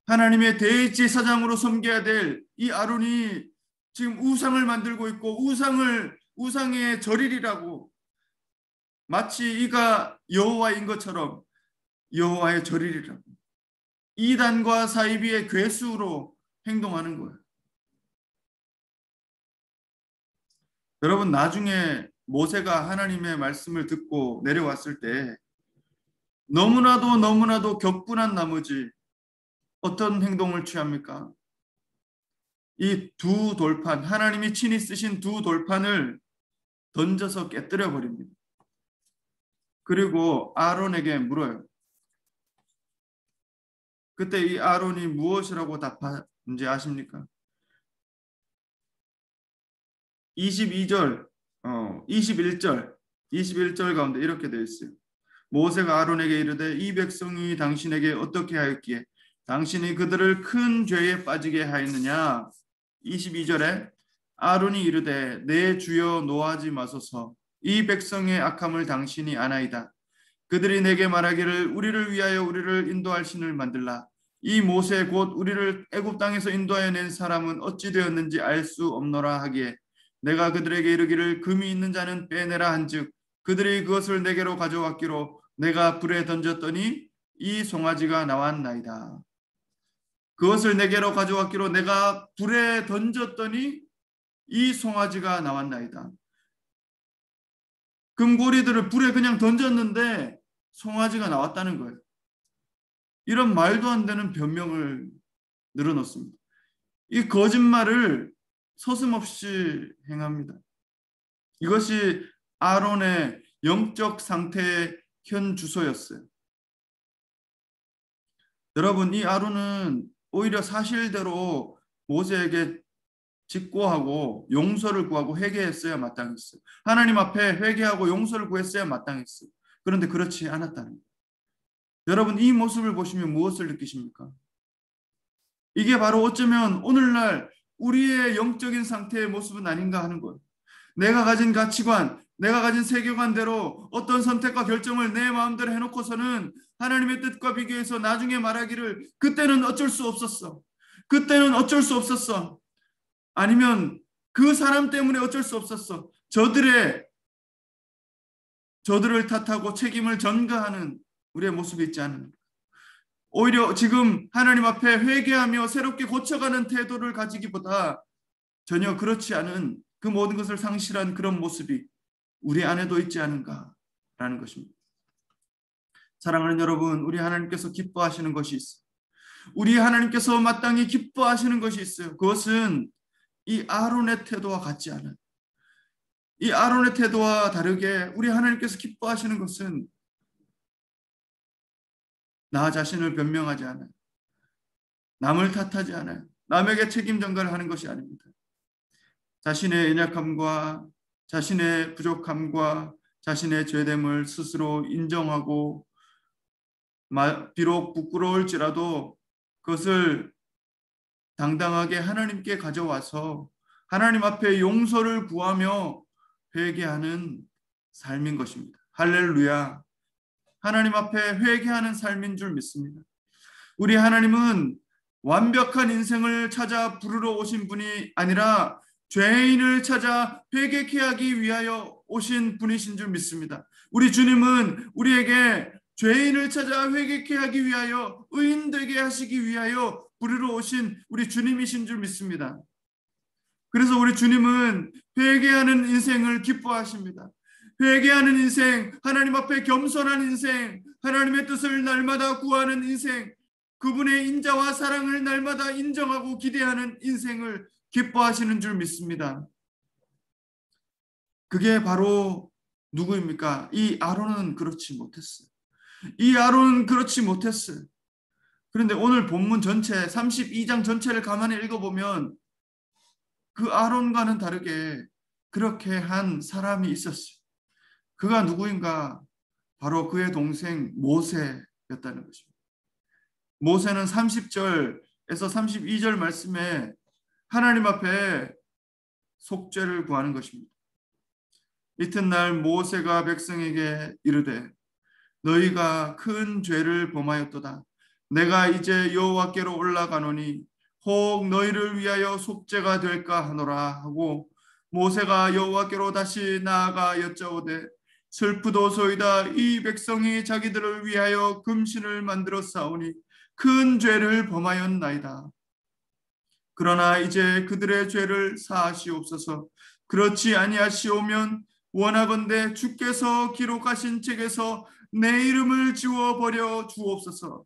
하나님의 대제사장으로 섬겨야 될 이 아론이 지금 우상을 만들고 있고 우상의 절이라고 마치 이가 여호와인 것처럼 여호와의 절이라고 이단과 사이비의 괴수로 행동하는 거예요. 여러분, 나중에 모세가 하나님의 말씀을 듣고 내려왔을 때 너무나도 격분한 나머지 어떤 행동을 취합니까? 이 두 돌판, 하나님이 친히 쓰신 두 돌판을 던져서 깨뜨려 버립니다. 그리고 아론에게 물어요. 그때 이 아론이 무엇이라고 답한지 아십니까? 22절, 21절 가운데 이렇게 되어 있어요. 모세가 아론에게 이르되 이 백성이 당신에게 어떻게 하였기에 당신이 그들을 큰 죄에 빠지게 하였느냐. 22절에 아론이 이르되 내 주여 노하지 마소서. 이 백성의 악함을 당신이 아나이다. 그들이 내게 말하기를 우리를 위하여 우리를 인도할 신을 만들라. 이 모세 곧 우리를 애굽 땅에서 인도하여 낸 사람은 어찌 되었는지 알 수 없노라 하기에 내가 그들에게 이르기를 금이 있는 자는 빼내라 한즉 그들이 그것을 내게로 가져왔기로 내가 불에 던졌더니 이 송아지가 나왔나이다. 그것을 내게로 가져왔기로 내가 불에 던졌더니 이 송아지가 나왔나이다. 금고리들을 불에 그냥 던졌는데 송아지가 나왔다는 거예요. 이런 말도 안 되는 변명을 늘어놓습니다. 이 거짓말을 서슴없이 행합니다. 이것이 아론의 영적 상태의 현 주소였어요. 여러분, 이 아론은 오히려 사실대로 모세에게 직고하고 용서를 구하고 회개했어야 마땅했어요. 하나님 앞에 회개하고 용서를 구했어야 마땅했어요. 그런데 그렇지 않았다는 거예요. 여러분, 이 모습을 보시면 무엇을 느끼십니까? 이게 바로 어쩌면 오늘날 우리의 영적인 상태의 모습은 아닌가 하는 거예요. 내가 가진 가치관, 내가 가진 세계관대로 어떤 선택과 결정을 내 마음대로 해놓고서는 하나님의 뜻과 비교해서 나중에 말하기를 그때는 어쩔 수 없었어. 그때는 어쩔 수 없었어. 아니면 그 사람 때문에 어쩔 수 없었어. 저들을 탓하고 책임을 전가하는 우리의 모습이 있지 않습니까? 오히려 지금 하나님 앞에 회개하며 새롭게 고쳐가는 태도를 가지기보다 전혀 그렇지 않은 그 모든 것을 상실한 그런 모습이 우리 안에도 있지 않은가라는 것입니다. 사랑하는 여러분, 우리 하나님께서 기뻐하시는 것이 있어요. 우리 하나님께서 마땅히 기뻐하시는 것이 있어요. 그것은 이 아론의 태도와 같지 않아요. 이 아론의 태도와 다르게 우리 하나님께서 기뻐하시는 것은 나 자신을 변명하지 않아요. 남을 탓하지 않아요. 남에게 책임 전가를 하는 것이 아닙니다. 자신의 연약함과 자신의 부족함과 자신의 죄됨을 스스로 인정하고 비록 부끄러울지라도 그것을 당당하게 하나님께 가져와서 하나님 앞에 용서를 구하며 회개하는 삶인 것입니다. 할렐루야. 하나님 앞에 회개하는 삶인 줄 믿습니다. 우리 하나님은 완벽한 인생을 찾아 부르러 오신 분이 아니라 죄인을 찾아 회개케 하기 위하여 오신 분이신 줄 믿습니다. 우리 주님은 우리에게 죄인을 찾아 회개케 하기 위하여 의인 되게 하시기 위하여 부르러 오신 우리 주님이신 줄 믿습니다. 그래서 우리 주님은 회개하는 인생을 기뻐하십니다. 회개하는 인생, 하나님 앞에 겸손한 인생, 하나님의 뜻을 날마다 구하는 인생, 그분의 인자와 사랑을 날마다 인정하고 기대하는 인생을 기뻐하시는 줄 믿습니다. 그게 바로 누구입니까? 이 아론은 그렇지 못했어요. 이 아론은 그렇지 못했어요. 그런데 오늘 본문 전체 32장 전체를 가만히 읽어보면 그 아론과는 다르게 그렇게 한 사람이 있었어요. 그가 누구인가? 바로 그의 동생 모세였다는 것입니다. 모세는 30절에서 32절 말씀에 하나님 앞에 속죄를 구하는 것입니다. 이튿날 모세가 백성에게 이르되 너희가 큰 죄를 범하였도다. 내가 이제 여호와께로 올라가노니 혹 너희를 위하여 속죄가 될까 하노라 하고 모세가 여호와께로 다시 나아가 여짜오되 슬프도소이다. 이 백성이 자기들을 위하여 금신을 만들어 싸우니 큰 죄를 범하였나이다. 그러나 이제 그들의 죄를 사하시옵소서. 그렇지 아니하시오면 원하건대 주께서 기록하신 책에서 내 이름을 지워버려 주옵소서.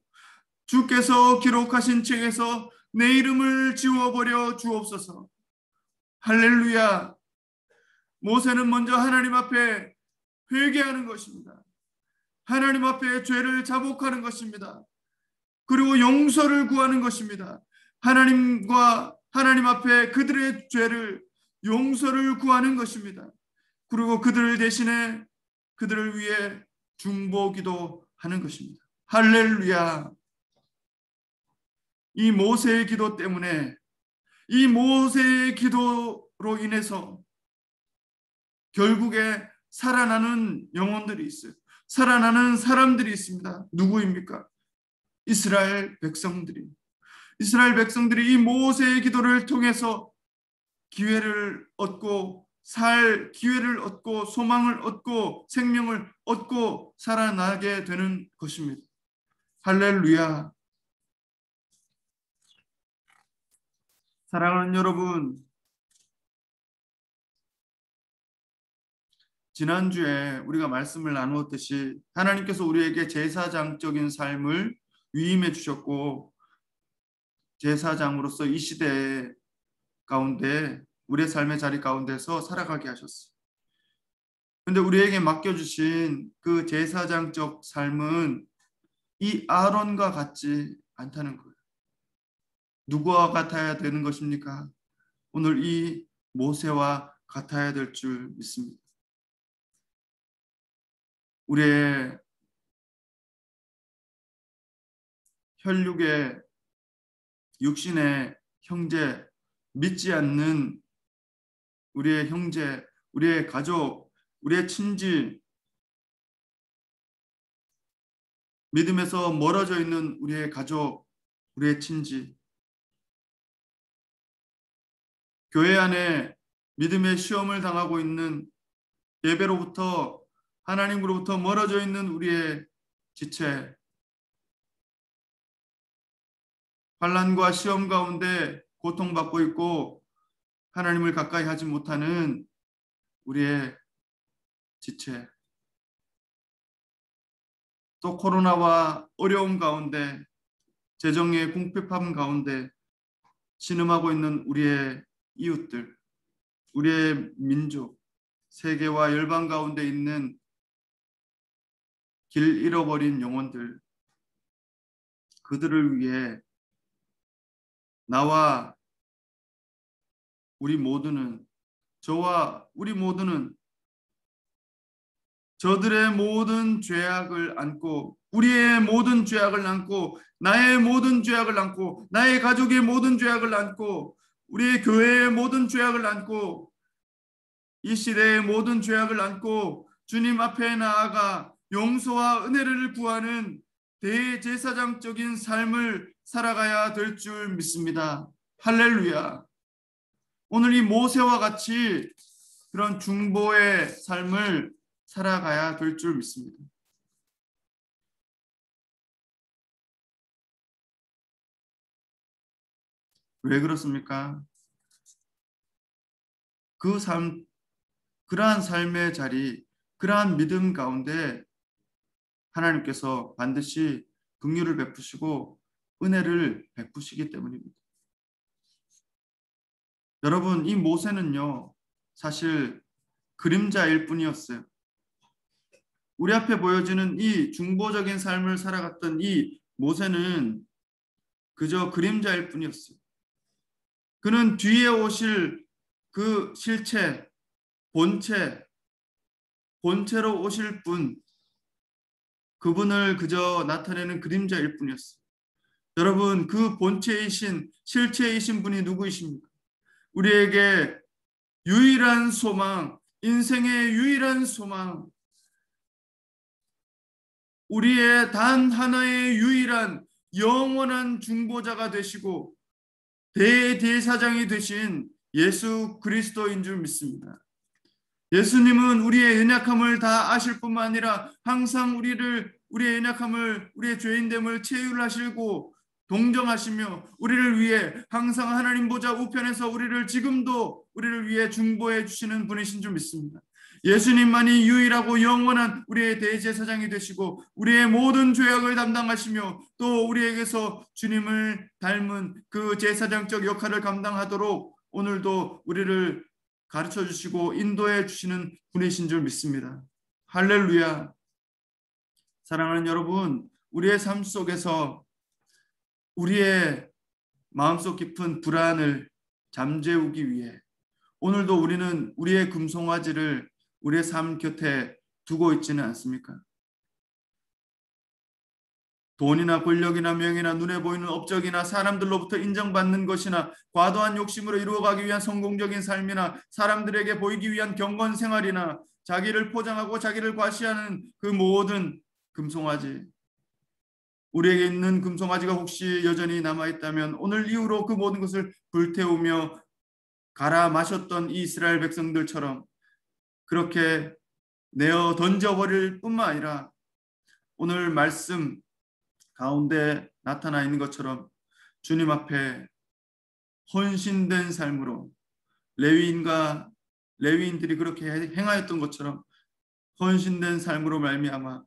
주께서 기록하신 책에서 내 이름을 지워버려 주옵소서. 할렐루야. 모세는 먼저 하나님 앞에 회개하는 것입니다. 하나님 앞에 죄를 자복하는 것입니다. 그리고 용서를 구하는 것입니다. 하나님 앞에 그들의 죄를 용서를 구하는 것입니다. 그리고 그들을 대신에 그들을 위해 중보기도 하는 것입니다. 할렐루야. 이 모세의 기도 때문에, 이 모세의 기도로 인해서 결국에 살아나는 영혼들이 있어요. 살아나는 사람들이 있습니다. 누구입니까? 이스라엘 백성들이. 이스라엘 백성들이 이 모세의 기도를 통해서 기회를 얻고 살 기회를 얻고 소망을 얻고 생명을 얻고 살아나게 되는 것입니다. 할렐루야. 사랑하는 여러분, 지난주에 우리가 말씀을 나누었듯이 하나님께서 우리에게 제사장적인 삶을 위임해 주셨고 제사장으로서 이 시대 가운데 우리의 삶의 자리 가운데서 살아가게 하셨어요. 그런데 우리에게 맡겨주신 그 제사장적 삶은 이 아론과 같지 않다는 거예요. 누구와 같아야 되는 것입니까? 오늘 이 모세와 같아야 될 줄 믿습니다. 우리의 혈육의 육신의 형제, 믿지 않는 우리의 형제, 우리의 가족, 우리의 친지, 믿음에서 멀어져 있는 우리의 가족, 우리의 친지, 교회 안에 믿음의 시험을 당하고 있는 예배로부터 하나님으로부터 멀어져 있는 우리의 지체, 환난과 시험 가운데 고통받고 있고 하나님을 가까이 하지 못하는 우리의 지체, 또 코로나와 어려움 가운데 재정의 궁핍함 가운데 신음하고 있는 우리의 이웃들, 우리의 민족, 세계와 열방 가운데 있는 길 잃어버린 영혼들, 그들을 위해 나와 우리 모두는, 저와 우리 모두는 저들의 모든 죄악을 안고, 우리의 모든 죄악을 안고, 나의 모든 죄악을 안고, 나의 가족의 모든 죄악을 안고, 우리의 교회의 모든 죄악을 안고, 이 시대의 모든 죄악을 안고 주님 앞에 나아가 용서와 은혜를 구하는 대제사장적인 삶을 살아가야 될 줄 믿습니다. 할렐루야. 오늘 이 모세와 같이 그런 중보의 삶을 살아가야 될 줄 믿습니다. 왜 그렇습니까? 그러한 삶의 자리, 그러한 믿음 가운데 하나님께서 반드시 긍휼을 베푸시고 은혜를 베푸시기 때문입니다. 여러분, 이 모세는요, 사실 그림자일 뿐이었어요. 우리 앞에 보여지는 이 중보적인 삶을 살아갔던 이 모세는 그저 그림자일 뿐이었어요. 그는 뒤에 오실 그 실체, 본체로 오실 분, 그분을 그저 나타내는 그림자일 뿐이었어요. 여러분, 그 본체이신, 실체이신 분이 누구이십니까? 우리에게 유일한 소망, 인생의 유일한 소망, 우리의 단 하나의 유일한 영원한 중보자가 되시고 대제사장이 되신 예수 그리스도인 줄 믿습니다. 예수님은 우리의 연약함을 다 아실 뿐만 아니라 항상 우리의 연약함을, 우리의 죄인됨을 체휼하시고 동정하시며 우리를 위해 항상 하나님 보좌 우편에서 지금도 우리를 위해 중보해 주시는 분이신 줄 믿습니다. 예수님만이 유일하고 영원한 우리의 대제사장이 되시고 우리의 모든 죄악을 담당하시며 또 우리에게서 주님을 닮은 그 제사장적 역할을 감당하도록 오늘도 우리를 가르쳐 주시고 인도해 주시는 분이신 줄 믿습니다. 할렐루야. 사랑하는 여러분, 우리의 삶 속에서 우리의 마음속 깊은 불안을 잠재우기 위해 오늘도 우리는 우리의 금송아지를 우리의 삶 곁에 두고 있지는 않습니까? 돈이나 권력이나 명예나 눈에 보이는 업적이나 사람들로부터 인정받는 것이나 과도한 욕심으로 이루어가기 위한 성공적인 삶이나 사람들에게 보이기 위한 경건 생활이나 자기를 포장하고 자기를 과시하는 그 모든 금송아지, 우리에게 있는 금송아지가 혹시 여전히 남아있다면 오늘 이후로 그 모든 것을 불태우며 갈아 마셨던 이 이스라엘 백성들처럼 그렇게 내어 던져버릴 뿐만 아니라 오늘 말씀 가운데 나타나 있는 것처럼 주님 앞에 헌신된 삶으로 레위인들이 그렇게 행하였던 것처럼 헌신된 삶으로 말미암아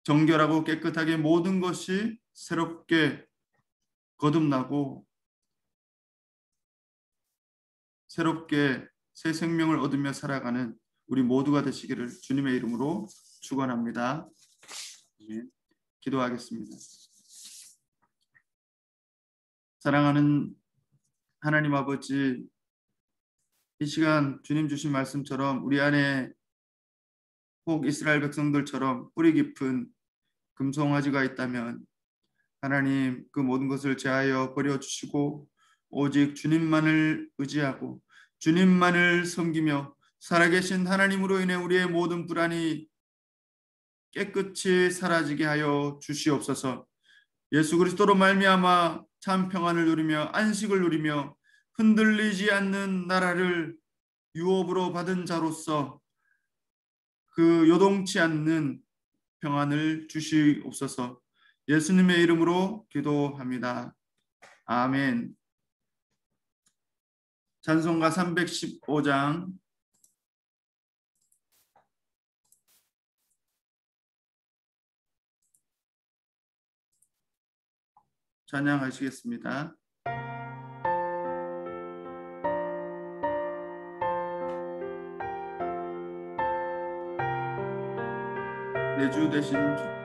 정결하고 깨끗하게 모든 것이 새롭게 거듭나고 새롭게 새 생명을 얻으며 살아가는 우리 모두가 되시기를 주님의 이름으로 축원합니다. 기도하겠습니다. 사랑하는 하나님 아버지, 이 시간 주님 주신 말씀처럼 우리 안에 혹 이스라엘 백성들처럼 뿌리 깊은 금송아지가 있다면 하나님 그 모든 것을 제하여 버려주시고 오직 주님만을 의지하고 주님만을 섬기며 살아계신 하나님으로 인해 우리의 모든 불안이 깨끗이 사라지게 하여 주시옵소서. 예수 그리스도로 말미암아 참 평안을 누리며 안식을 누리며 흔들리지 않는 나라를 유업으로 받은 자로서 그 요동치 않는 평안을 주시옵소서. 예수님의 이름으로 기도합니다. 아멘. 찬송가 315장 찬양하시겠습니다. 내 주 되신 주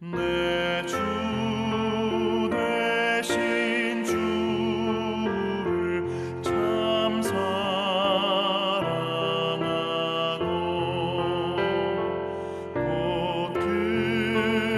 내 주 되신 주를 참 사랑하고 곧 그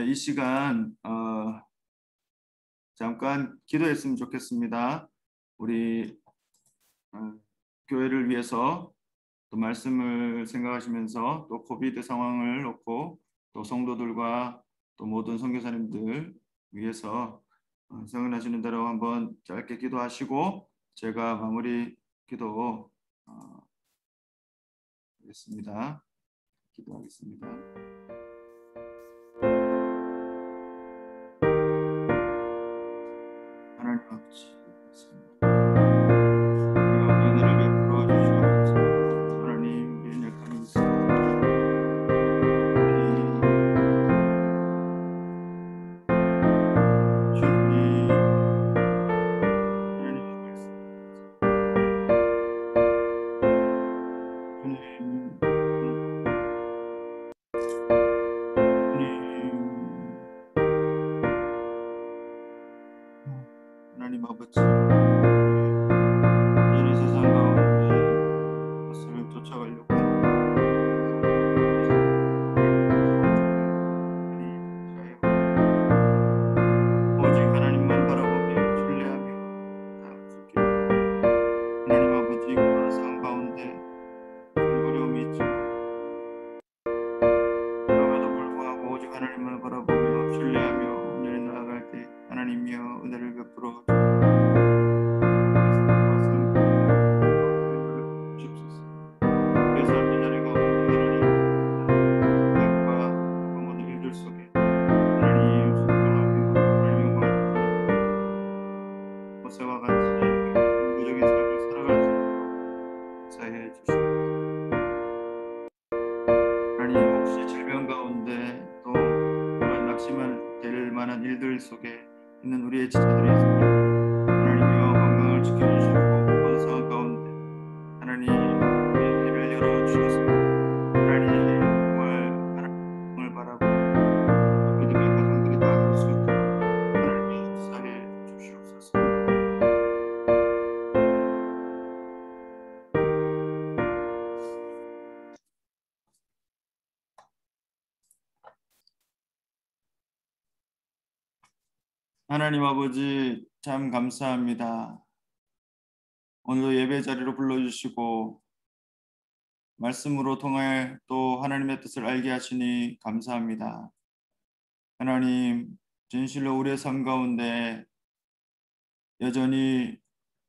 이 시간 잠깐 기도했으면 좋겠습니다. 우리 교회를 위해서 또 말씀을 생각하시면서 또 코비드 상황을 놓고 또 성도들과 또 모든 선교사님들 위해서 생각나시는 대로 한번 짧게 기도하시고 제가 마무리 기도 하겠습니다. 기도하겠습니다. 하나님 아버지, 우리가 은혜를 베풀어 주시옵소서. 하나님, 우리의 약함이 있습니다. 주님, 하나님의 말씀, 하나님 아버지, 이전의 세상 가운데 것을 쫓아가려고 오직 하나님만 바라보며 신뢰하며 나아갈 수 있게 하나님 아버지, 그런 상황 가운데 어려움이 있지만 그럼에도 불구하고 오직 하나님만 바라보며 신뢰하며 온전히 나아갈 때 하나님이여 은혜를 베풀어 주옵소서. 내 삶의 자리 가운데 하나님 삶과 그 모든 일들 속에 하나님 순종하며 하나님 영광을 드리며 모세와 같이 영구적인 삶을 살아갈 수 있도록 역사해 주시옵소서. 하나님 혹시 질병 가운데 또 낙심할 될 만한 일들 속에 있는 우리의 지체들이 있습니다. 하나님이여 건강을 지켜주시고 모든 상황 가운데 하나님 우리의 길을 열어주셔서 하나님 정말 하나님을 바라보고 믿음의 가정들이 다 할 수 있도록 하나님의 역사해 주시옵소서. 하나님 아버지 참 감사합니다. 오늘도 예배 자리로 불러주시고 말씀으로 통해 또 하나님의 뜻을 알게 하시니 감사합니다. 하나님 진실로 우리의 삶 가운데 여전히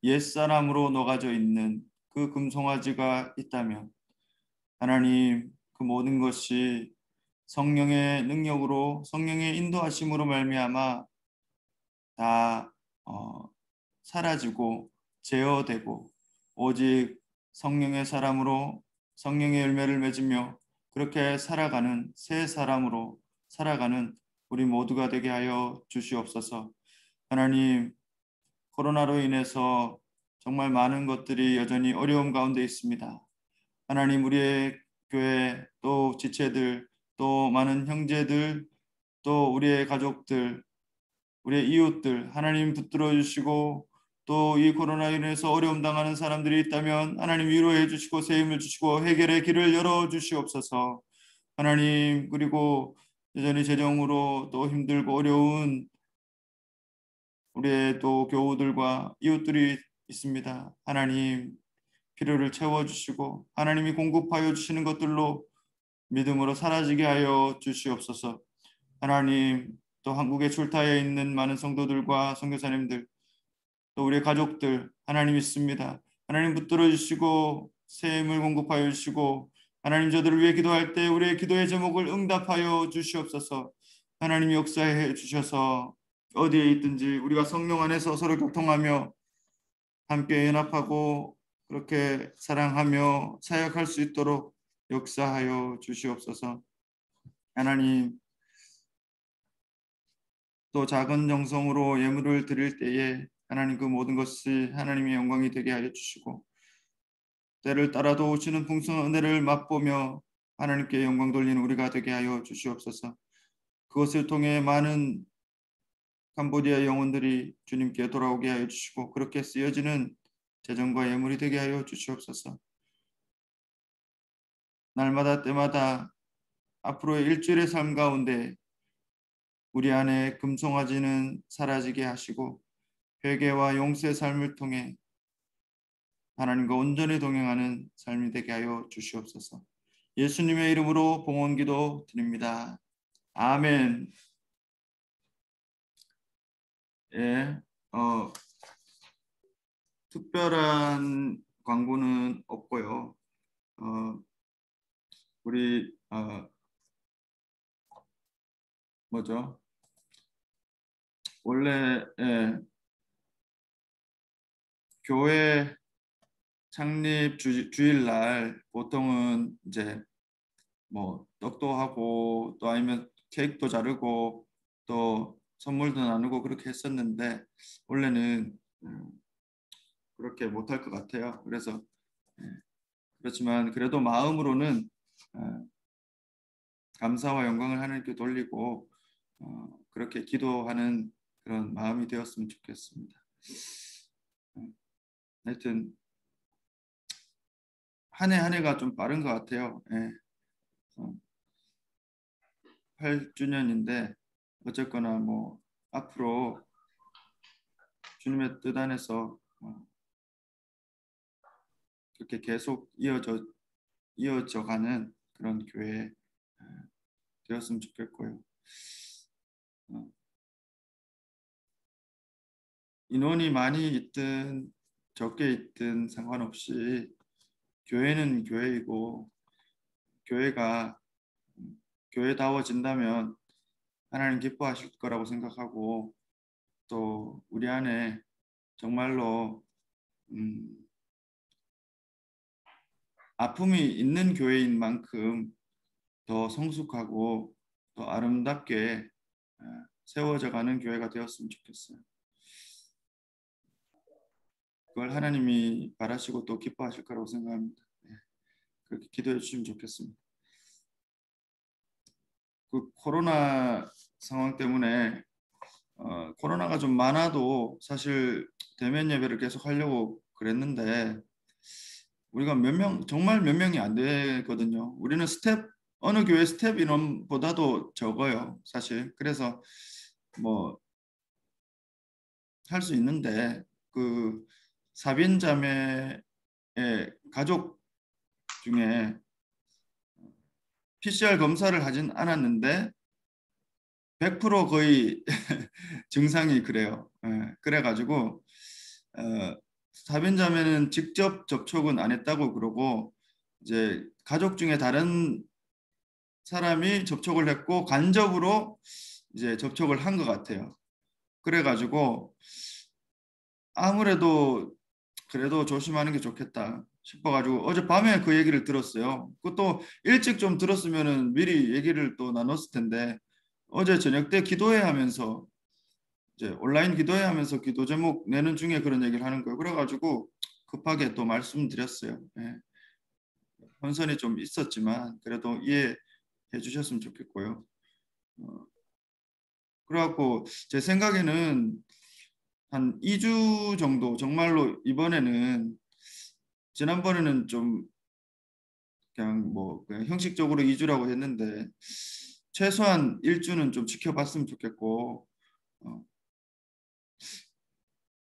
옛사람으로 녹아져 있는 그 금송아지가 있다면 하나님 그 모든 것이 성령의 능력으로 성령의 인도하심으로 말미암아 다 사라지고 제어되고 오직 성령의 사람으로 성령의 열매를 맺으며 그렇게 살아가는 새 사람으로 살아가는 우리 모두가 되게 하여 주시옵소서. 하나님 코로나로 인해서 정말 많은 것들이 여전히 어려움 가운데 있습니다. 하나님 우리의 교회 또 지체들 또 많은 형제들 또 우리의 가족들 우리의 이웃들 하나님 붙들어 주시고 또 이 코로나로 인해서 어려움 당하는 사람들이 있다면 하나님 위로해 주시고 새 힘을 주시고 해결의 길을 열어 주시옵소서. 하나님 그리고 여전히 재정으로 또 힘들고 어려운 우리의 또 교우들과 이웃들이 있습니다. 하나님 필요를 채워주시고 하나님이 공급하여 주시는 것들로 믿음으로 사라지게 하여 주시옵소서. 하나님 또 한국에 출타해 있는 많은 성도들과 선교사님들 또 우리의 가족들 하나님 있습니다. 하나님 붙들어 주시고 새 힘을 공급하여 주시고 하나님 저들을 위해 기도할 때 우리의 기도의 제목을 응답하여 주시옵소서. 하나님 역사해 주셔서 어디에 있든지 우리가 성령 안에서 서로 교통하며 함께 연합하고 그렇게 사랑하며 사역할 수 있도록 역사하여 주시옵소서. 하나님 또 작은 정성으로 예물을 드릴 때에 하나님 그 모든 것이 하나님의 영광이 되게 하여 주시고 때를 따라도 오시는 풍성한 은혜를 맛보며 하나님께 영광 돌리는 우리가 되게 하여 주시옵소서. 그것을 통해 많은 캄보디아 영혼들이 주님께 돌아오게 하여 주시고 그렇게 쓰여지는 재정과 예물이 되게 하여 주시옵소서. 날마다 때마다 앞으로의 일주일의 삶 가운데 우리 안에 금송아지는 사라지게 하시고 회개와 용서의 삶을 통해 하나님과 온전히 동행하는 삶이 되게 하여 주시옵소서. 예수님의 이름으로 봉헌기도 드립니다. 아멘. 예, 특별한 광고는 없고요. 우리 뭐죠? 원래 교회 창립 주일날 보통은 이제 뭐 떡도 하고 또 아니면 케이크도 자르고 또 선물도 나누고 그렇게 했었는데 원래는 그렇게 못할 것 같아요. 그래서 그렇지만 그래도 마음으로는 감사와 영광을 하나님께 돌리고 그렇게 기도하는 그런 마음이 되었으면 좋겠습니다. 하여튼 한 해 한 해가 좀 빠른 것 같아요. 8주년인데 어쨌거나 뭐 앞으로 주님의 뜻 안에서 그렇게 계속 이어져 가는 그런 교회 되었으면 좋겠고요. 인원이 많이 있든 적게 있든 상관없이 교회는 교회이고 교회가 교회다워진다면 하나님 기뻐하실 거라고 생각하고 또 우리 안에 정말로 아픔이 있는 교회인 만큼 더 성숙하고 더 아름답게 세워져 가는 교회가 되었으면 좋겠어요. 그걸 하나님이 바라시고 또 기뻐하실 거라고 생각합니다. 그렇게 기도해 주시면 좋겠습니다. 그 코로나 상황 때문에 코로나가 좀 많아도 사실 대면 예배를 계속 하려고 그랬는데 우리가 정말 몇 명이 안 되거든요. 우리는 어느 교회 스텝 인원보다도 적어요, 사실. 그래서 뭐 할 수 있는데 그 사빈자매의 가족 중에 PCR 검사를 하진 않았는데 100% 거의 증상이 그래요. 그래가지고 사빈자매는 직접 접촉은 안 했다고 그러고 이제 가족 중에 다른 사람이 접촉을 했고 간접으로 이제 접촉을 한 것 같아요. 그래가지고 아무래도 그래도 조심하는 게 좋겠다 싶어가지고 어젯밤에 그 얘기를 들었어요. 그것도 일찍 좀 들었으면은 미리 얘기를 또 나눴을 텐데 어제 저녁 때 기도회 하면서 이제 온라인 기도회 하면서 기도 제목 내는 중에 그런 얘기를 하는 거예요. 그래가지고 급하게 또 말씀드렸어요. 혼선이 좀 있었지만 그래도 이해해 주셨으면 좋겠고요. 그래갖고 제 생각에는 한 2주 정도 정말로 이번에는 지난번에는 좀 그냥 뭐 그냥 형식적으로 2주라고 했는데 최소한 1주는 좀 지켜봤으면 좋겠고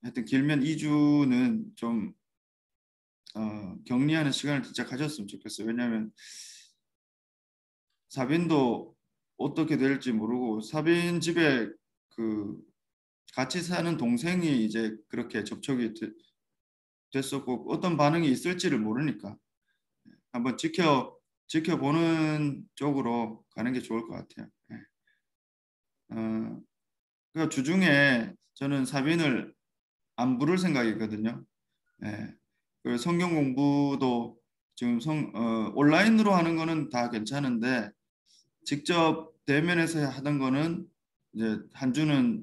하여튼 길면 2주는 좀 격리하는 시간을 진짜 가졌으면 좋겠어요. 왜냐하면 사빈도 어떻게 될지 모르고 사빈 집에 그 같이 사는 동생이 이제 그렇게 접촉이 됐었고 어떤 반응이 있을지를 모르니까 한번 지켜보는 쪽으로 가는 게 좋을 것 같아요. 그러니까 주중에 저는 사빈을 안 부를 생각이거든요. 그 성경 공부도 지금 온라인으로 하는 거는 다 괜찮은데 직접 대면에서 하던 거는 이제 한 주는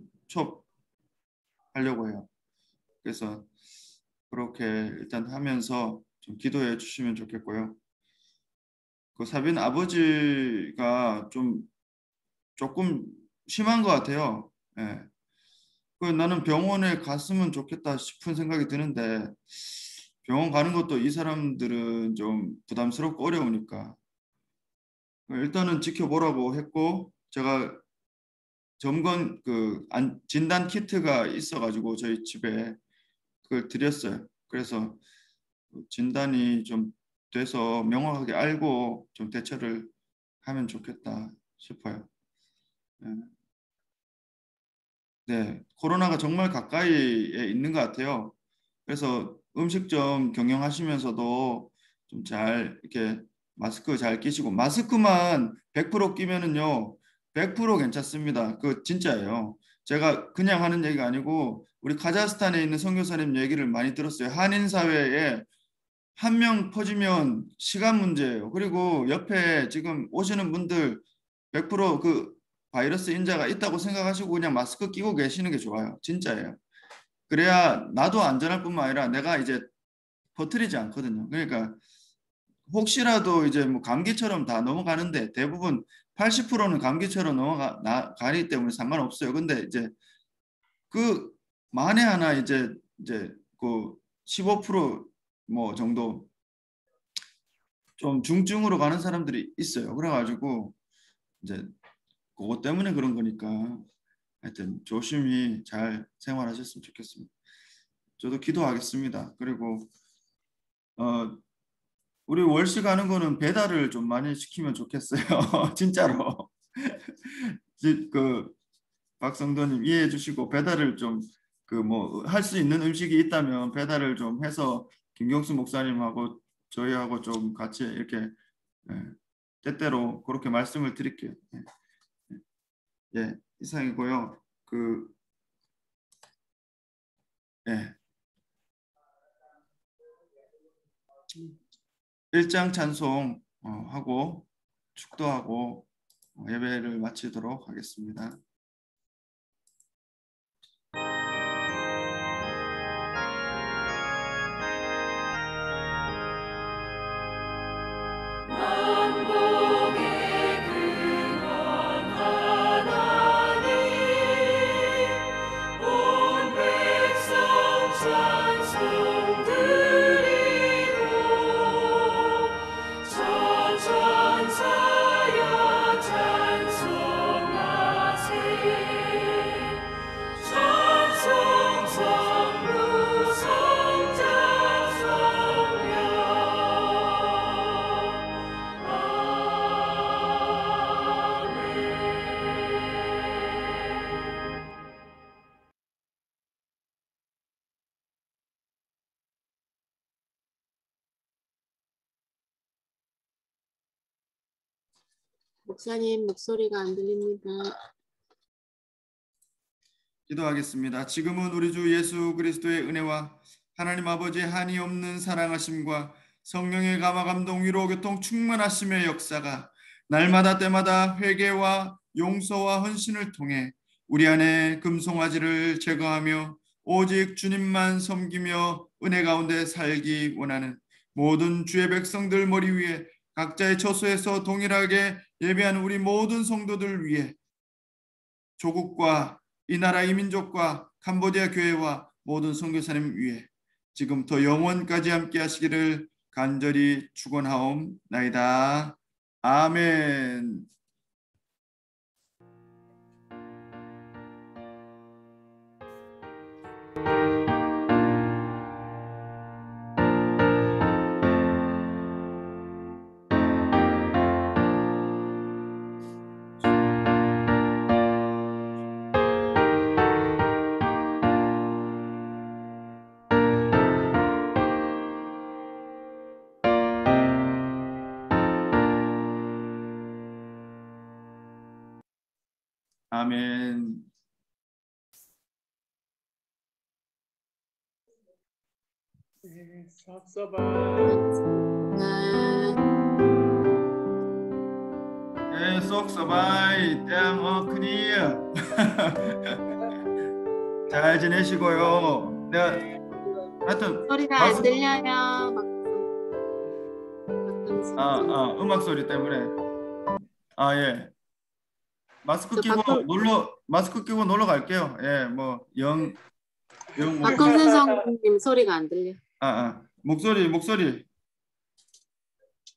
하려고 해요. 그래서 그렇게 일단 하면서 좀 기도해 주시면 좋겠고요. 그 사빈 아버지가 조금 심한 것 같아요. 그 나는 병원에 갔으면 좋겠다 싶은 생각이 드는데 병원 가는 것도 이 사람들은 좀 부담스럽고 어려우니까 일단은 지켜보라고 했고 제가 점검 진단 키트가 있어가지고 저희 집에 그걸 드렸어요. 그래서 진단이 좀 돼서 명확하게 알고 좀 대처를 하면 좋겠다 싶어요. 네, 코로나가 정말 가까이에 있는 것 같아요. 그래서 음식점 경영하시면서도 좀 잘 이렇게 마스크 잘 끼시고, 마스크만 100% 끼면은요 100% 괜찮습니다. 그 진짜예요. 제가 그냥 하는 얘기가 아니고 우리 카자흐스탄에 있는 선교사님 얘기를 많이 들었어요. 한인 사회에 한 명 퍼지면 시간 문제예요. 그리고 옆에 지금 오시는 분들 100% 바이러스 인자가 있다고 생각하시고 그냥 마스크 끼고 계시는 게 좋아요. 진짜예요. 그래야 나도 안전할 뿐만 아니라 내가 이제 퍼뜨리지 않거든요. 그러니까 혹시라도 이제 뭐 감기처럼 다 넘어가는데 대부분 80%는 감기처럼 가기 때문에 상관없어요. 근데 이제 만에 하나 이제 그 15%뭐 정도 좀 중증으로 가는 사람들이 있어요. 그래가지고 이제 그것 때문에 그런 거니까 하여튼 조심히 잘 생활하셨으면 좋겠습니다. 저도 기도하겠습니다. 그리고 우리 월시 가는 거는 배달을 좀 많이 시키면 좋겠어요. 진짜로. 박성도님 이해해 주시고 배달을 좀 할 수 있는 음식이 있다면 배달을 좀 해서 김경수 목사님하고 저희하고 좀 같이 이렇게 때때로 그렇게 말씀을 드릴게요. 예, 이상이고요. 예. 1장 찬송 하고 축도하고 예배를 마치도록 하겠습니다. 목사님 목소리가 안 들립니다. 기도하겠습니다. 지금은 우리 주 예수 그리스도의 은혜와 하나님 아버지의 한이 없는 사랑하심과 성령의 감화 감동 위로 교통 충만하심의 역사가 날마다 때마다 회개와 용서와 헌신을 통해 우리 안에 금송아지를 제거하며 오직 주님만 섬기며 은혜 가운데 살기 원하는 모든 주의 백성들 머리 위에 각자의 처소에서 동일하게 예배하는 우리 모든 성도들 위해 조국과 이 나라 이 민족과 캄보디아 교회와 모든 선교사님 위해 지금부터 영원까지 함께 하시기를 간절히 축원하옵나이다. 아멘. 아멘. 네, 섭섭아. 네, 쏙 서바이 땡 크니에 잘 지내시고요. 내가 하여튼 소리가 안 들려요. 음악 소리 때문에 예. 마스크 끼고 놀러 갈게요. 예, 뭐 박금선 성님 소리가 안 들려. 목소리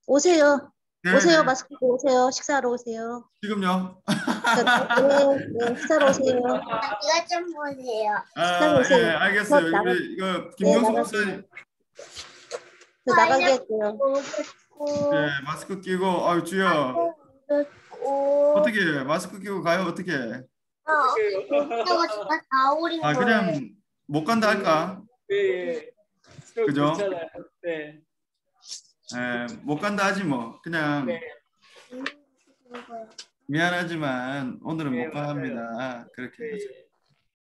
오세요. 네, 오세요. 네. 마스크 끼고 오세요. 식사하러 오세요. 지금요? 네, 식사로 오세요. 이거 좀 보세요. 식사로 아, 예, 오세요. 알겠어요. 수업 나가, 우리 이거 네, 김경수 나가세요. 목사님, 저 나가게 할게요. 예, 마스크 끼고, 아유 주여, 어떻게 해? 마스크 끼고 가요? 어떻게 해? 이거 제가 다 오린 아, 거예요. 그냥 못 간다 할까? 네. 그죠? 괜찮아요. 네. 예, 못 간다 하지 뭐. 그냥 네. 미안하지만 오늘은 네, 못 갑니다. 그렇게 하죠. 네.